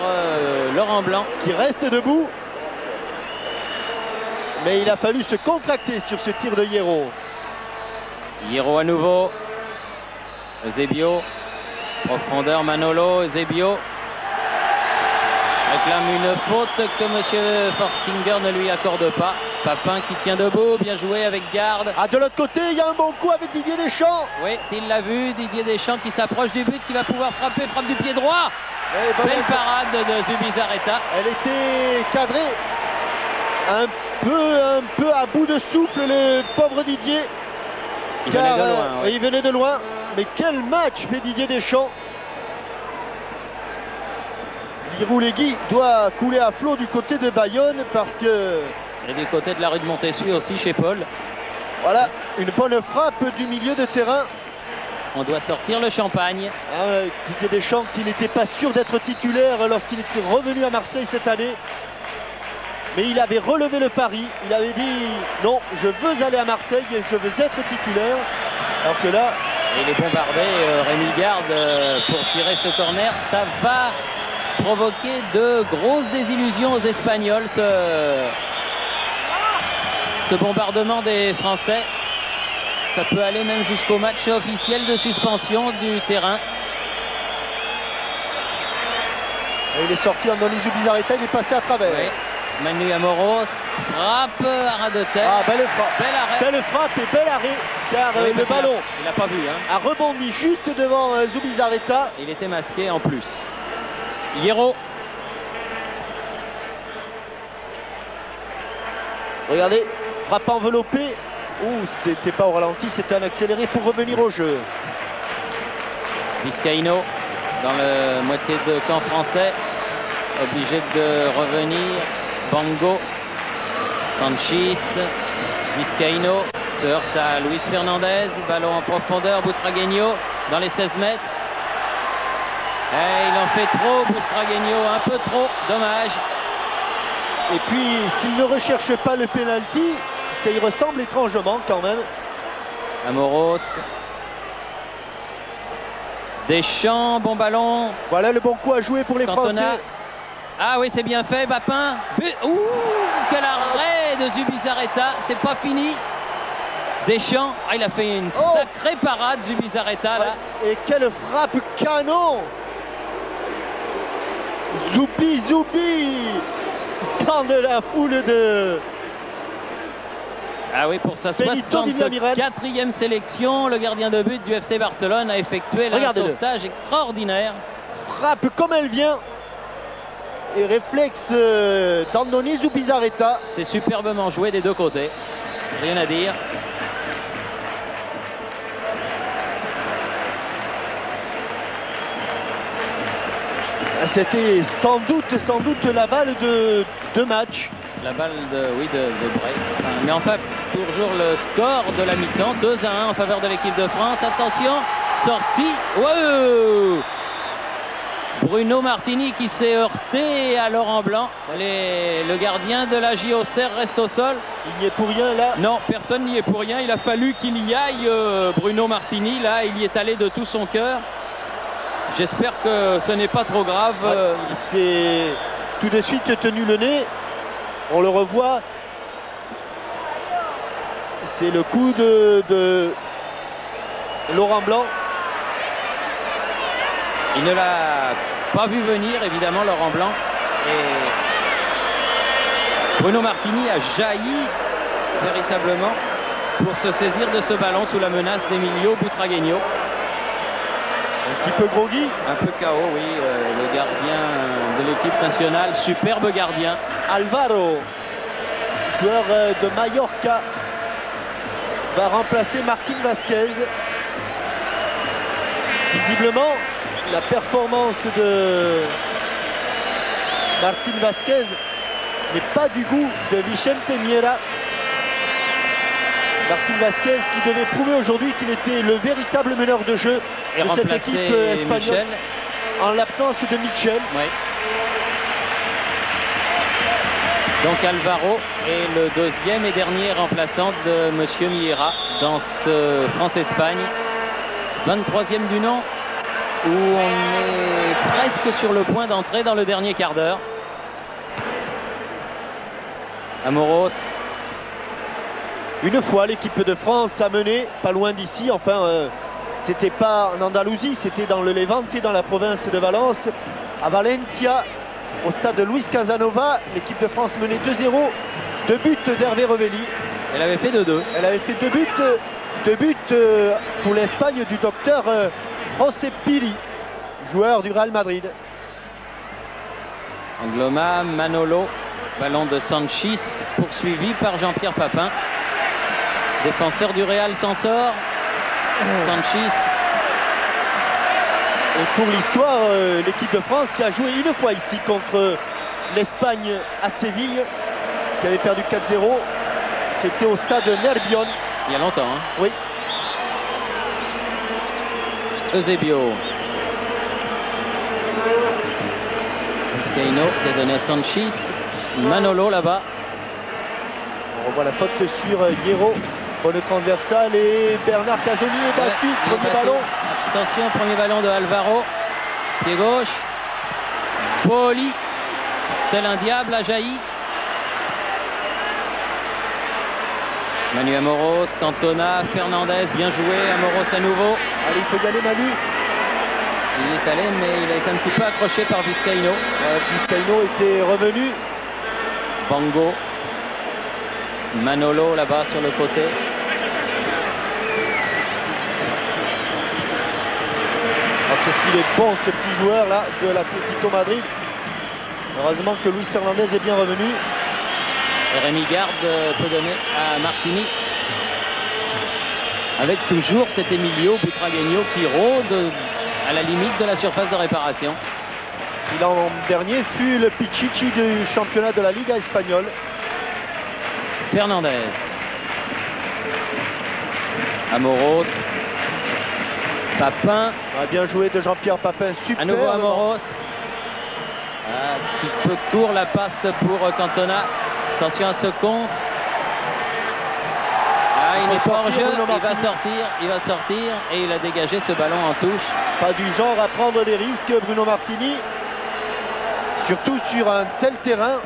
Laurent Blanc. Qui reste debout. Mais il a fallu se contracter sur ce tir de Hierro. Hierro à nouveau. Eusebio. Profondeur Manolo. Eusebio réclame une faute que M. Forstinger ne lui accorde pas. Papin qui tient debout, bien joué avec garde. Ah, de l'autre côté, il y a un bon coup avec Didier Deschamps. Oui, s'il l'a vu, Didier Deschamps qui s'approche du but, qui va pouvoir frapper, frappe du pied droit. Belle parade de Zubizarreta. Elle était cadrée. Un peu à bout de souffle, le pauvre Didier. Il venait de loin. Oui. Il venait de loin. Mais quel match fait Didier Deschamps. L'Irouléguy doit couler à flot du côté de Bayonne parce que... Et du côté de la rue de Montessuie aussi chez Paul. Voilà, une bonne frappe du milieu de terrain. On doit sortir le champagne. Didier Deschamps qui n'était pas sûr d'être titulaire lorsqu'il était revenu à Marseille cette année. Mais il avait relevé le pari. Il avait dit non, je veux aller à Marseille et je veux être titulaire. Alors que là... Et il est bombardé, Rémi Garde pour tirer ce corner. Ça va provoquer de grosses désillusions aux Espagnols, ce bombardement des Français. Ça peut aller même jusqu'au match officiel de suspension du terrain. Et il est sorti en Andoni Zubizarreta, il est passé à travers. Oui. Manu Amoros, frappe, arrêt de tête. Ah, belle frappe. Bel arrêt. Belle frappe et bel arrêt, car oui, le ballon il n'a pas vu, hein. A rebondi juste devant Zubizarreta. Il était masqué en plus. Hierro. Regardez, frappe enveloppée. Ouh, c'était pas au ralenti, c'était un accéléré pour revenir au jeu. Vizcaíno dans le moitié de camp français. Obligé de revenir. Bango. Sanchis. Vizcaíno se heurte à Luis Fernandez. Ballon en profondeur. Butragueño dans les 16 mètres. Et il en fait trop, Butragueño, un peu trop. Dommage. Et puis, s'il ne recherche pas le pénalty, ça y ressemble étrangement quand même. Amoros. Deschamps, bon ballon. Voilà le bon coup à jouer pour les Cantona. Français. Ah oui, c'est bien fait, Papin. Ouh, quel arrêt de Zubizarreta, c'est pas fini. Deschamps, il a fait une sacrée parade, Zubizarreta, là. Et quelle frappe canon. Zoubi. Scandale la foule de... Ah oui, pour sa 64e sélection, le gardien de but du FC Barcelone a effectué un sauvetage extraordinaire. Frappe comme elle vient. Et réflexe d'Andoni Zubizarreta. C'est superbement joué des deux côtés. Rien à dire. C'était sans doute la balle de match. La balle de Bray. Mais enfin, toujours le score de la mi-temps. 2-1 en faveur de l'équipe de France. Attention, sortie. Wow, Bruno Martini qui s'est heurté à Laurent Blanc. Le gardien de la JOCR reste au sol. Il n'y est pour rien là. Non, personne n'y est pour rien. Il a fallu qu'il y aille, Bruno Martini. Là, il y est allé de tout son cœur. J'espère que ce n'est pas trop grave. Il s'est tout de suite tenu le nez. On le revoit. C'est le coup de Laurent Blanc. Il ne l'a pas vu venir, évidemment, Laurent Blanc. Et Bruno Martini a jailli véritablement pour se saisir de ce ballon sous la menace d'Emilio Butragueño. Un petit peu groggy. Un peu KO, oui. Le gardien de l'équipe nationale, superbe gardien. Alvaro, joueur de Mallorca, va remplacer Martín Vázquez, qui Visiblement, la performance de Martín Vázquez n'est pas du goût de Vicente Miera. Martín Vázquez qui devait prouver aujourd'hui qu'il était le véritable meneur de jeu et de cette équipe espagnole Michel. En l'absence de Michel. Oui. Donc Alvaro est le deuxième et dernier remplaçant de Monsieur Miera dans ce France-Espagne. 23e du nom, où on est presque sur le point d'entrer dans le dernier quart d'heure. Amoros. Une fois, l'équipe de France a mené, pas loin d'ici, enfin, c'était pas en Andalousie, c'était dans le Levante, dans la province de Valence, à Valencia, au stade de Luis Casanova. L'équipe de France menait 2-0, 2 buts d'Hervé Revelli. Elle avait fait 2-2. Elle avait fait 2 buts pour l'Espagne du docteur José Pili, joueur du Real Madrid. Angloma, Manolo, ballon de Sanchis, poursuivi par Jean-Pierre Papin. Défenseur du Real s'en sort. Sanchis. Et pour l'histoire, l'équipe de France qui a joué une fois ici contre l'Espagne à Séville, qui avait perdu 4-0, c'était au stade Nervión. Il y a longtemps, hein. Oui. Eusebio. Vizcaíno qui a donné à Sanchis. Manolo là-bas. On revoit la faute sur Hierro. Bonne transversale et Bernard Casoni est battu. Premier ballon. Attention, premier ballon de Alvaro. Pied gauche. Poli. Tel un diable a jailli. Manu Amoros, Cantona, Fernandez, bien joué. Amoros à nouveau. Allez, il faut y aller, Manu. Il est allé, mais il a été un petit peu accroché par Vizcaíno. Vizcaíno était revenu. Bango. Manolo là-bas sur le côté. Oh, qu'est-ce qu'il est bon, ce petit joueur là de l'Atlético Madrid. Heureusement que Luis Fernandez est bien revenu. Et Rémi Garde peut donner à Martini. Avec toujours cet Emilio Butragueño qui rôde à la limite de la surface de réparation. Qui l'an dernier fut le Pichichi du championnat de la Liga espagnole. Fernandez. Amoros. Papin. Bien joué de Jean-Pierre Papin. Super. À nouveau Amoros. Un petit peu court la passe pour Cantona. Attention à ce contre. Ah, il n'est pas hors jeu. Il va sortir et il a dégagé ce ballon en touche. Pas du genre à prendre des risques, Bruno Martini. Surtout sur un tel terrain.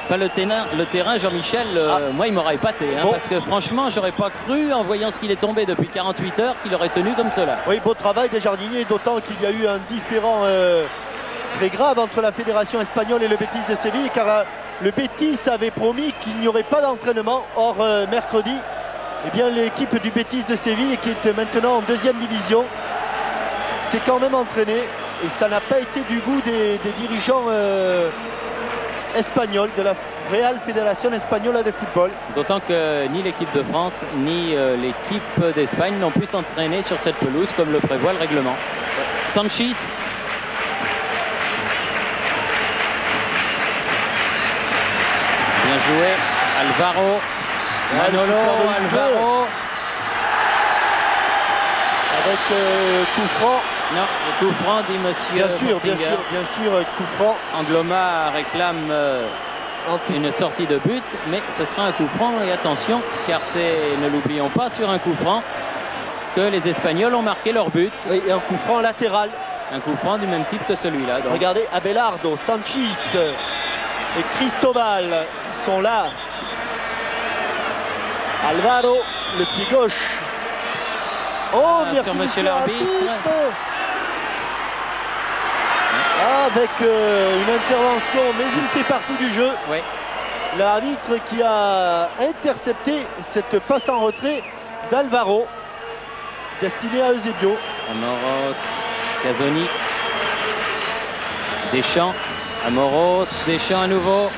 Pas le terrain, Jean-Michel, moi il m'aurait épaté, hein, bon. Parce que franchement j'aurais pas cru en voyant ce qu'il est tombé depuis 48 heures qu'il aurait tenu comme cela. Oui, beau travail des jardiniers, d'autant qu'il y a eu un différend très grave entre la fédération espagnole et le Betis de Séville, car le Betis avait promis qu'il n'y aurait pas d'entraînement. Or mercredi, eh bien l'équipe du Betis de Séville, qui est maintenant en 2e division, s'est quand même entraînée et ça n'a pas été du goût des dirigeants espagnol de la Real Fédération Espagnole de Football. D'autant que ni l'équipe de France ni l'équipe d'Espagne n'ont pu s'entraîner sur cette pelouse comme le prévoit le règlement. Sanchis. Bien joué. Alvaro. Manolo. Alvaro. Avec coup franc. Non, le coup franc, dit monsieur. Bien sûr, coup franc. Angloma réclame une sortie de but, mais ce sera un coup franc. Et attention, car c'est, ne l'oublions pas, sur un coup franc que les Espagnols ont marqué leur but. Oui, et un coup franc latéral. Un coup franc du même type que celui-là. Regardez, Abelardo, Sanchis et Cristobal sont là. Alvaro, le pied gauche. Oh, merci monsieur l'arbitre. Avec une intervention, mais il fait partie du jeu. Oui. L'arbitre qui a intercepté cette passe en retrait d'Alvaro, destinée à Eusebio. Amoros, Casoni, Deschamps, Amoros, Deschamps à nouveau.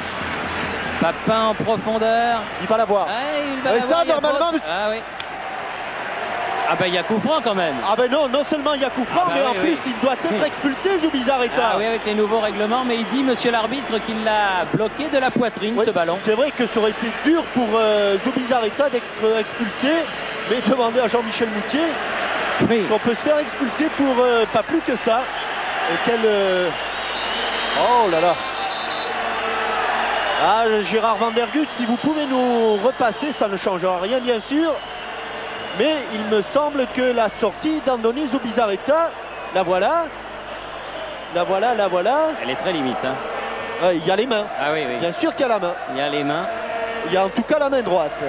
Papin en profondeur. Il va la voir. Ah, il va la ça, voir, normalement. Ah oui. Ah ben il y a coup franc quand même. Ah ben non, non seulement il y a coup franc, mais en plus il doit être expulsé, Zubizarreta. Ah oui, avec les nouveaux règlements, mais il dit, monsieur l'arbitre, qu'il l'a bloqué de la poitrine, ce ballon. C'est vrai que ça aurait été dur pour Zubizarreta d'être expulsé, mais demandez à Jean-Michel Moutier qu'on peut se faire expulser pour pas plus que ça. Et quel... Oh là là. Ah, Gérard Van der Gut, si vous pouvez nous repasser, ça ne changera rien bien sûr. Mais il me semble que la sortie d'Andoni Zubizarreta, la voilà. La voilà, la voilà. Elle est très limite. Hein. Il y a les mains. Ah oui, oui. Bien sûr qu'il y a la main. Il y a les mains. Il y a en tout cas la main droite.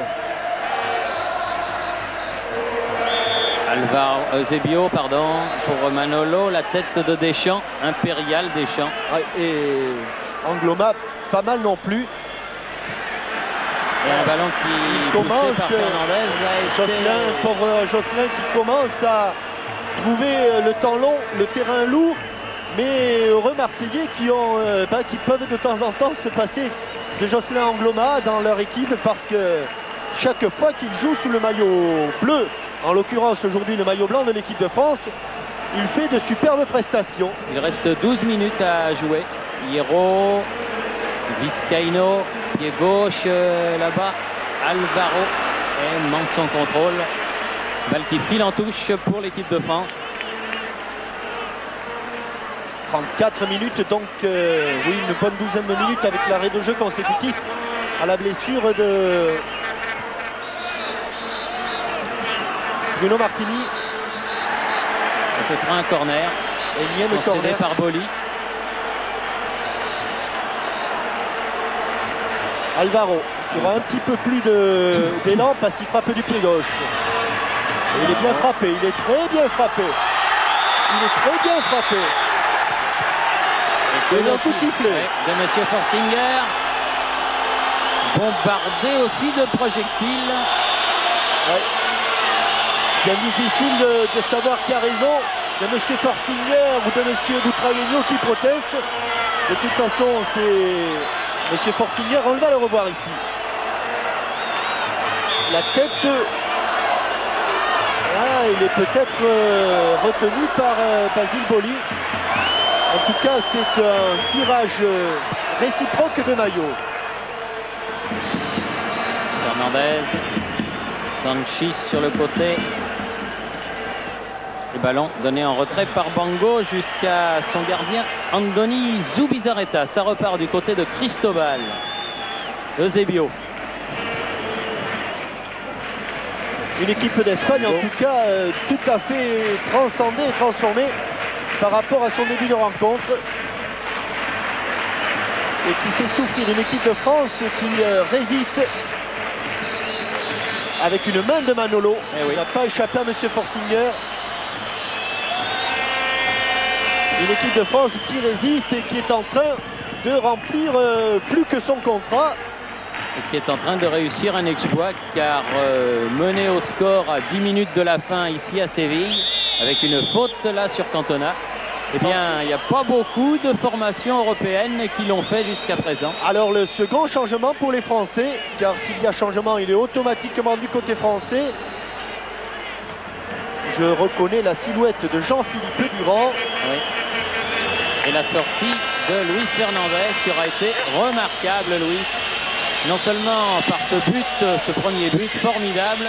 Alvaro Eusebio, pardon, pour Manolo, la tête de Deschamps, impérial Deschamps. Et Angloma, pas mal non plus. Et un ballon qui commence par Fernandez. Pour Josselin qui commence à trouver le temps long, le terrain lourd, mais heureux Marseillais qui peuvent de temps en temps se passer de Josselin Angloma dans leur équipe, parce que chaque fois qu'ils jouent sous le maillot bleu, en l'occurrence aujourd'hui le maillot blanc de l'équipe de France, il fait de superbes prestations. Il reste 12 minutes à jouer. Hierro, Vizcaíno, pied gauche là-bas, Alvaro et manque son contrôle. Balle qui file en touche pour l'équipe de France. 34 minutes, donc oui, une bonne douzaine de minutes avec l'arrêt de jeu consécutif à la blessure de Bruno Martini. Et ce sera un corner. Énième corner par Boli. Alvaro qui aura un petit peu plus d'élan parce qu'il frappe du pied gauche. Et il est bien frappé, il est très bien frappé. Il est très bien frappé. Et il a tout sifflé. De monsieur Forstinger. Bombardé aussi de projectiles. Ouais. Bien difficile de savoir qui a raison, de monsieur Forstinger ou de monsieur Butragueño qui proteste. De toute façon, c'est monsieur Forstinger, on va le revoir ici. La tête, il est peut-être retenu par Basile Boli. En tout cas, c'est un tirage réciproque de maillot. Fernandez, Sanchis sur le côté. Le ballon donné en retrait par Bango jusqu'à son gardien Andoni Zubizarreta. Ça repart du côté de Cristobal. Eusebio. Une équipe d'Espagne en tout cas tout à fait transcendée et transformée par rapport à son début de rencontre. Et qui fait souffrir une équipe de France qui résiste avec une main de Manolo. Il n'a pas échappé à monsieur Forstinger. Une équipe de France qui résiste et qui est en train de remplir plus que son contrat. Et qui est en train de réussir un exploit, car mené au score à 10 minutes de la fin ici à Séville, avec une faute là sur Cantona, eh bien il n'y a pas beaucoup de formations européennes qui l'ont fait jusqu'à présent. Alors le second changement pour les Français, car s'il y a changement, il est automatiquement du côté français. Je reconnais la silhouette de Jean-Philippe Durand. Oui. Et la sortie de Luis Fernandez qui aura été remarquable, Luis. Non seulement par ce but, ce premier but formidable,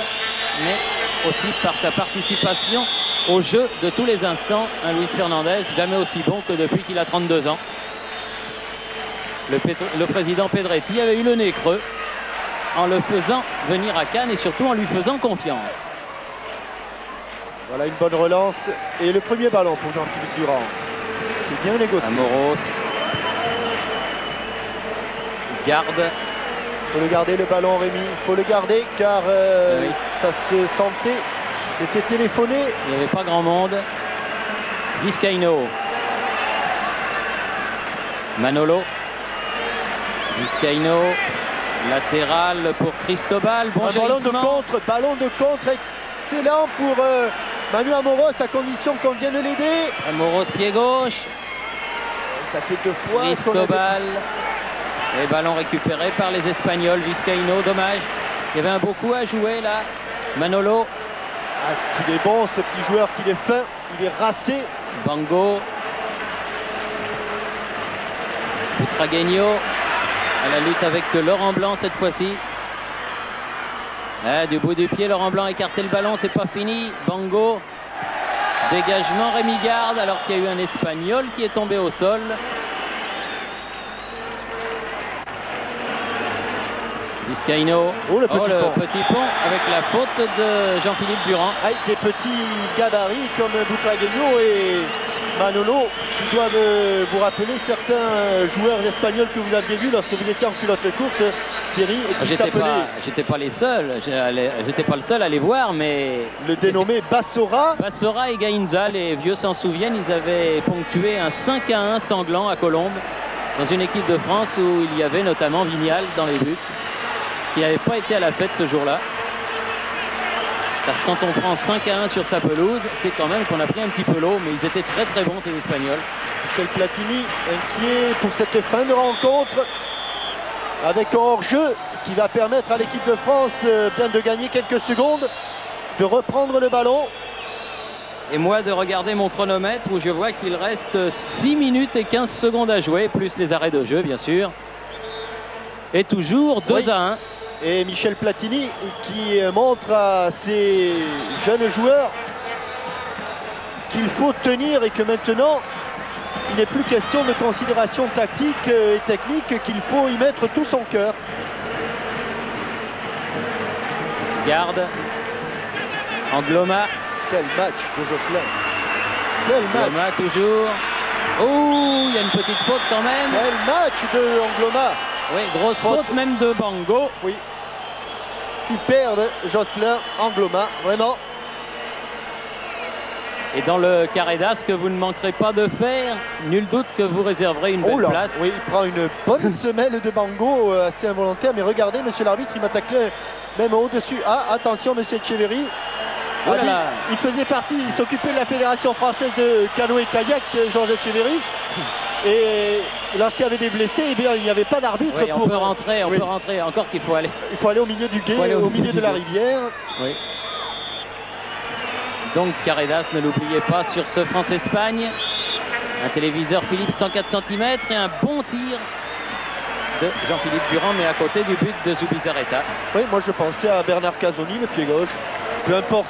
mais aussi par sa participation au jeu de tous les instants. Un Luis Fernandez jamais aussi bon que depuis qu'il a 32 ans. Le président Pedretti avait eu le nez creux en le faisant venir à Cannes et surtout en lui faisant confiance. Voilà une bonne relance et le premier ballon pour Jean-Philippe Durand. C'est bien négocié. Amoros garde. Il faut le garder le ballon, Rémi. Il faut le garder car ça se sentait. C'était téléphoné. Il n'y avait pas grand monde. Vizcaíno. Manolo. Vizcaíno. Latéral pour Cristobal. Bon ballon de contre excellent pour Manu Amoros à condition qu'on vienne l'aider. Amoros pied gauche. Ça fait 2 fois. Cristobal. Et ballon récupéré par les Espagnols. Vizcaíno, dommage. Il y avait un beau coup à jouer là. Manolo. Ah, qu'il est bon, ce petit joueur, qu'il est fin, il est racé. Bango. Butragueño à la lutte avec Laurent Blanc cette fois-ci. Ah, du bout du pied, Laurent Blanc a écarté le ballon, c'est pas fini. Bango. Dégagement Rémi Garde alors qu'il y a eu un Espagnol qui est tombé au sol. Vizcaíno. Oh, le petit pont. Petit pont avec la faute de Jean-Philippe Durand. Avec des petits gabarits comme Butragueño et Manolo qui doivent vous rappeler certains joueurs espagnols que vous aviez vus lorsque vous étiez en culotte courte, Thierry, et qui s'appelaient... J'étais pas les seuls, j'étais pas le seul à les voir, mais... Le dénommé Bassora. Bassora et Gainza, les vieux s'en souviennent, ils avaient ponctué un 5-1 sanglant à Colombes, dans une équipe de France où il y avait notamment Vignal dans les buts, qui n'avait pas été à la fête ce jour-là. Parce que quand on prend 5-1 sur sa pelouse, c'est quand même qu'on a pris un petit peu l'eau, mais ils étaient très très bons ces Espagnols. Michel Platini inquiet pour cette fin de rencontre avec un hors-jeu qui va permettre à l'équipe de France bien de gagner quelques secondes, de reprendre le ballon. Et moi de regarder mon chronomètre où je vois qu'il reste 6 minutes et 15 secondes à jouer, plus les arrêts de jeu bien sûr. Et toujours 2-1. Et Michel Platini qui montre à ses jeunes joueurs qu'il faut tenir et que maintenant il n'est plus question de considération tactique et technique, qu'il faut y mettre tout son cœur. Garde. Angloma. Quel match de Josselin. Quel match. Angloma toujours. Oh, il y a une petite faute quand même. Quel match de Angloma. Oui, grosse faute même de Bango. Oui. Superbe Josselin Angloma, vraiment. Et dans le carré d'as que vous ne manquerez pas de faire, nul doute que vous réserverez une belle place. Oui, il prend une bonne semelle de Bango, assez involontaire. Mais regardez, monsieur l'arbitre, il m'a taclé même au-dessus. Ah, attention, monsieur Etcheverry. Oh là là. Il faisait partie, il s'occupait de la Fédération française de canoë-kayak, Georges Etcheverry. Et lorsqu'il y avait des blessés, eh bien, il n'y avait pas d'arbitre oui, pour... On peut rentrer, encore qu'il faut aller. Il faut aller au milieu du gué, au milieu de la rivière. Oui. Donc Carredas, ne l'oubliez pas, sur ce France-Espagne. Un téléviseur Philips 104 cm et un bon tir de Jean-Philippe Durand, mais à côté du but de Zubizarreta. Oui, moi je pensais à Bernard Casoni, le pied gauche. Peu importe.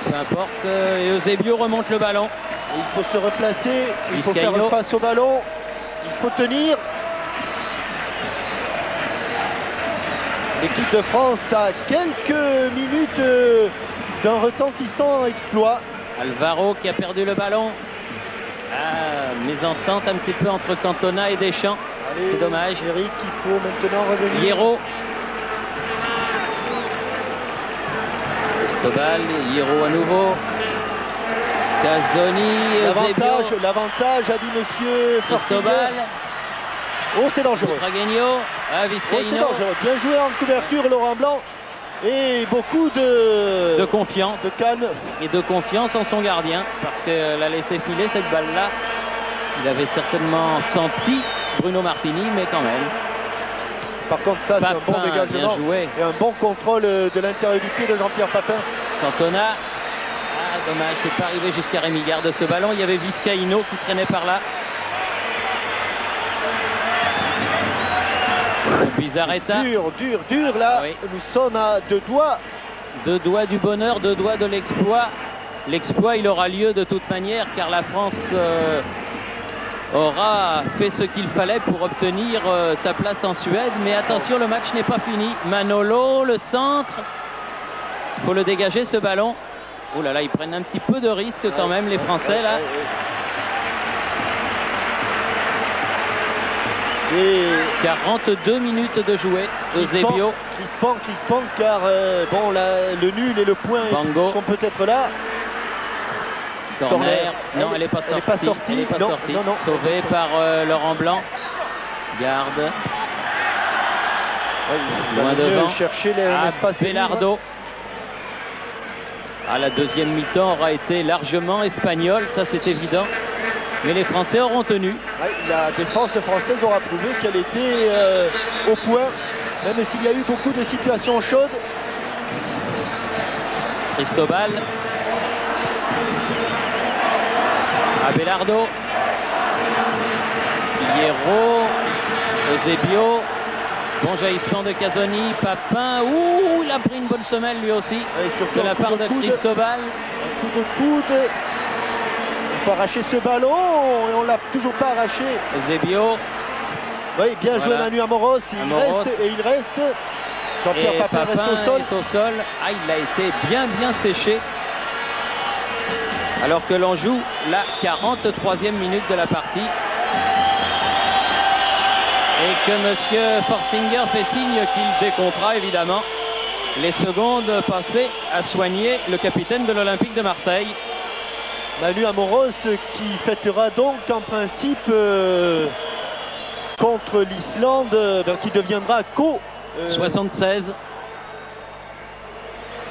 Peu importe. Et Eusebio remonte le ballon. Et il faut se replacer, il faut Vizcaíno. faire face au ballon, il faut tenir. L'équipe de France a quelques minutes d'un retentissant exploit. Alvaro qui a perdu le ballon. Ah, mésentente un petit peu entre Cantona et Deschamps. C'est dommage. Eric, il faut maintenant revenir. Hierro. Cristobal, Hierro à nouveau. Casoni, l'avantage a dit monsieur Cristobal. Oh, c'est dangereux. Butragueño, Vizcaíno. Oh, c'est dangereux. Bien joué en couverture, Laurent Blanc. Et beaucoup de confiance. De calme. Et de confiance en son gardien. Parce qu'elle a laissé filer cette balle-là. Il avait certainement senti Bruno Martini, mais quand même. Par contre, ça, c'est un bon dégagement. Et un bon contrôle de l'intérieur du pied de Jean-Pierre Papin. Cantona. Ah, dommage, c'est pas arrivé jusqu'à Rémi Garde ce ballon. Il y avait Vizcaíno qui traînait par là. Bizarreta. Dur là. Oui. Nous sommes à 2 doigts. 2 doigts du bonheur, 2 doigts de l'exploit. L'exploit, il aura lieu de toute manière car la France aura fait ce qu'il fallait pour obtenir sa place en Suède. Mais attention, le match n'est pas fini. Manolo, le centre. Il faut le dégager ce ballon. Oh là là, ils prennent un petit peu de risque quand même les Français là. Et 42 minutes de jouer. Eusebio. Crispant, car bon, le nul et le point Bango. sont peut-être là. Corner. Non, elle n'est pas sortie. Elle n'est pas sortie. Non. Sauvée par Laurent Blanc. Garde. Oui, loin devant. Chercher l'espace. Belardo. La deuxième mi-temps aura été largement espagnole, ça c'est évident. Mais les Français auront tenu. La défense française aura prouvé qu'elle était au point, même s'il y a eu beaucoup de situations chaudes. Cristobal. Abelardo. Hierro. Eusebio. Bon jaillissement de Casoni. Papin. Ouh, il a pris une bonne semelle lui aussi. De la part de Cristobal. Un coup de coude. Il faut arracher ce ballon et on ne l'a toujours pas arraché. Eusebio. Oui, bien joué Manu Amoros. Il reste. Jean-Pierre Papin reste au sol. Ah, il a été bien séché. Alors que l'on joue la 43e minute de la partie. Et que M. Forstinger fait signe qu'il décomptera évidemment les secondes passées à soigner le capitaine de l'Olympique de Marseille. Manu Amoros qui fêtera donc en principe contre l'Islande, qui deviendra 76.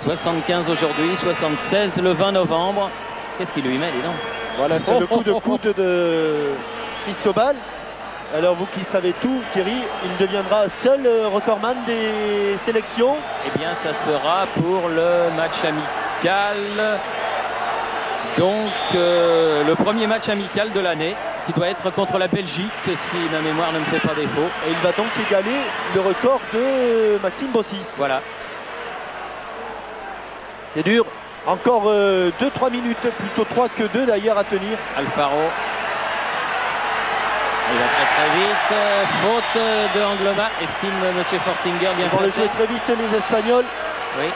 75 aujourd'hui, 76 le 20 novembre. Qu'est-ce qu'il lui met, dis donc? Voilà, c'est le coup de coude de Cristobal. Alors vous qui savez tout, Thierry, il deviendra seul recordman des sélections. Eh bien, ça sera pour le match amical. Donc, le premier match amical de l'année, qui doit être contre la Belgique, si ma mémoire ne me fait pas défaut. Et il va donc égaler le record de Maxime Bossis. Voilà. C'est dur. Encore 2-3 minutes, plutôt 3 que 2 d'ailleurs à tenir. Alfaro. Il va très vite. Faute de Angloma, estime M. Forstinger, bien placé. Ils vont le jouer très vite les Espagnols. Oui.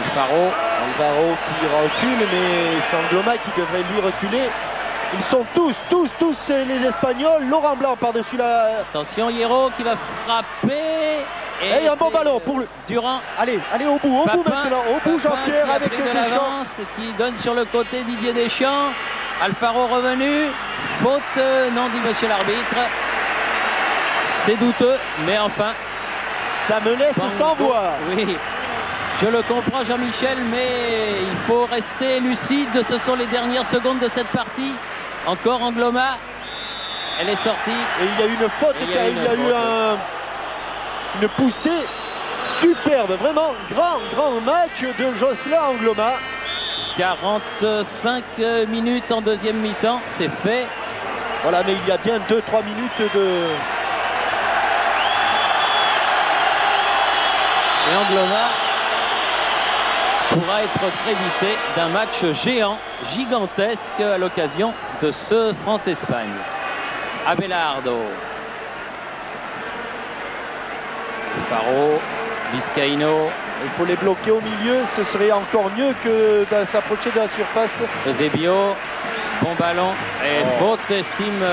Alfaro qui recule, mais c'est Angloma qui devrait lui reculer. Ils sont tous les Espagnols. Laurent Blanc par-dessus la... Attention, Hierro qui va frapper. Et un bon ballon pour le... Durand. Allez au bout maintenant. Au bout Jean-Pierre avec Deschamps. Qui donne sur le côté Didier Deschamps. Alfaro revenu. Faute, non, dit monsieur l'arbitre. C'est douteux, mais enfin. Ça me laisse sans voix. Oui. Je le comprends Jean-Michel, mais il faut rester lucide. Ce sont les dernières secondes de cette partie. Encore Angloma. Elle est sortie. Et il y a eu une faute car il y a eu une poussée superbe. Vraiment grand match de Jocelyn Angloma. 45 minutes en deuxième mi-temps, c'est fait. Voilà, mais il y a bien 2-3 minutes de... Et Angloma pourra être crédité d'un match géant, gigantesque à l'occasion de ce France-Espagne. Abelardo. Faro, Vizcaíno. Il faut les bloquer au milieu, ce serait encore mieux que de s'approcher de la surface. Eusebio, bon ballon et faute, estime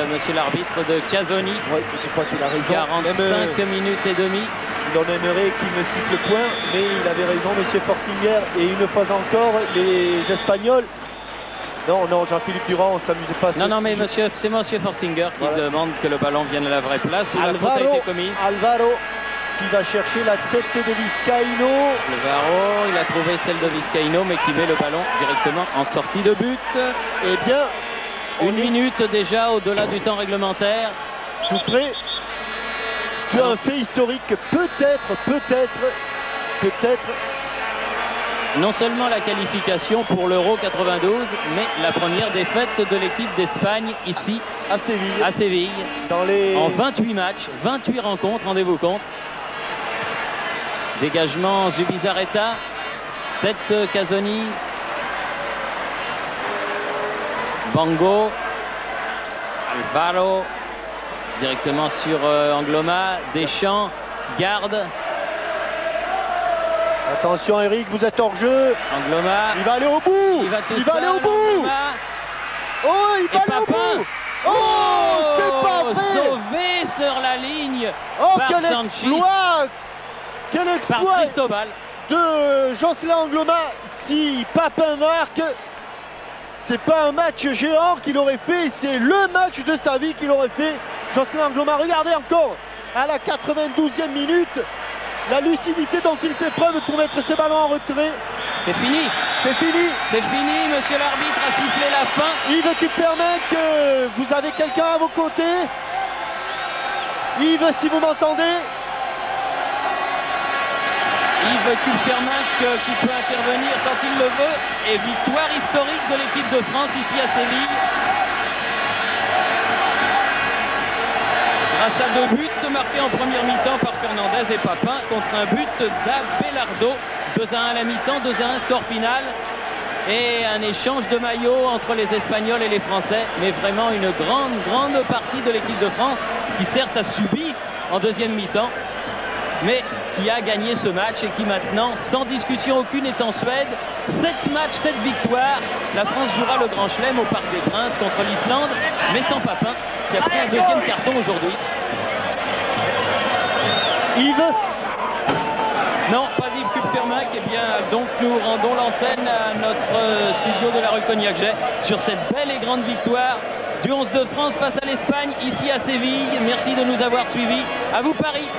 monsieur l'arbitre de Casoni. Oui, je crois qu'il a raison. 45 minutes et demie. Si l'on aimerait qu'il me siffle point, mais il avait raison monsieur Forstinger. Et une fois encore, les Espagnols... Non, Jean-Philippe Durand, on ne s'amusait pas. Non, mais c'est monsieur Forstinger qui demande que le ballon vienne à la vraie place où la faute a été commise. Alvaro qui va chercher la tête de Vizcaíno. Alvaro, il a trouvé celle de Vizcaíno, mais qui met le ballon directement en sortie de but. Eh bien, une minute déjà au-delà du temps réglementaire. Tout près. Tu as un fait historique, peut-être. Non seulement la qualification pour l'Euro 92, mais la première défaite de l'équipe d'Espagne ici à Séville. En 28 matchs, 28 rencontres, rendez-vous compte. Dégagement Zubizarreta, tête Casoni, Bango, Alvaro, directement sur Angloma, Deschamps, garde. Attention Eric, vous êtes hors jeu. Angloma. Il va aller au bout. Il va aller au bout. Angloma. Oh, il va aller au bout. Oh, c'est pas vrai. Sauvé sur la ligne. Oh, par quel exploit. Quel exploit par Cristobal de Jocelyn Angloma. Si Papin marque, c'est pas un match géant qu'il aurait fait, c'est le match de sa vie qu'il aurait fait. Jocelyn Angloma, regardez encore à la 92e minute la lucidité dont il fait preuve pour mettre ce ballon en retrait. C'est fini. C'est fini. C'est fini, monsieur l'arbitre a sifflé la fin. Yves Kupermek, que vous avez quelqu'un à vos côtés. Yves, si vous m'entendez. Yves Kupferminck qui peut intervenir quand il le veut. Et victoire historique de l'équipe de France ici à Séville. Grâce à 2 buts marqués en première mi-temps par Fernandez et Papin contre un but d'Abelardo. 2-1 à la mi-temps, 2-1 score final. Et un échange de maillots entre les Espagnols et les Français. Mais vraiment une grande partie de l'équipe de France qui certes a subi en deuxième mi-temps, mais qui a gagné ce match et qui maintenant, sans discussion aucune, est en Suède. 7 matchs, 7 victoires. La France jouera le Grand Chelem au Parc des Princes contre l'Islande, mais sans Papin, qui a pris un deuxième carton aujourd'hui. Yves? Non, pas d'Yves Kupferminck. Eh bien, donc nous rendons l'antenne à notre studio de la rue Cognac-Jay sur cette belle et grande victoire du 11 de France face à l'Espagne, ici à Séville. Merci de nous avoir suivis. À vous Paris.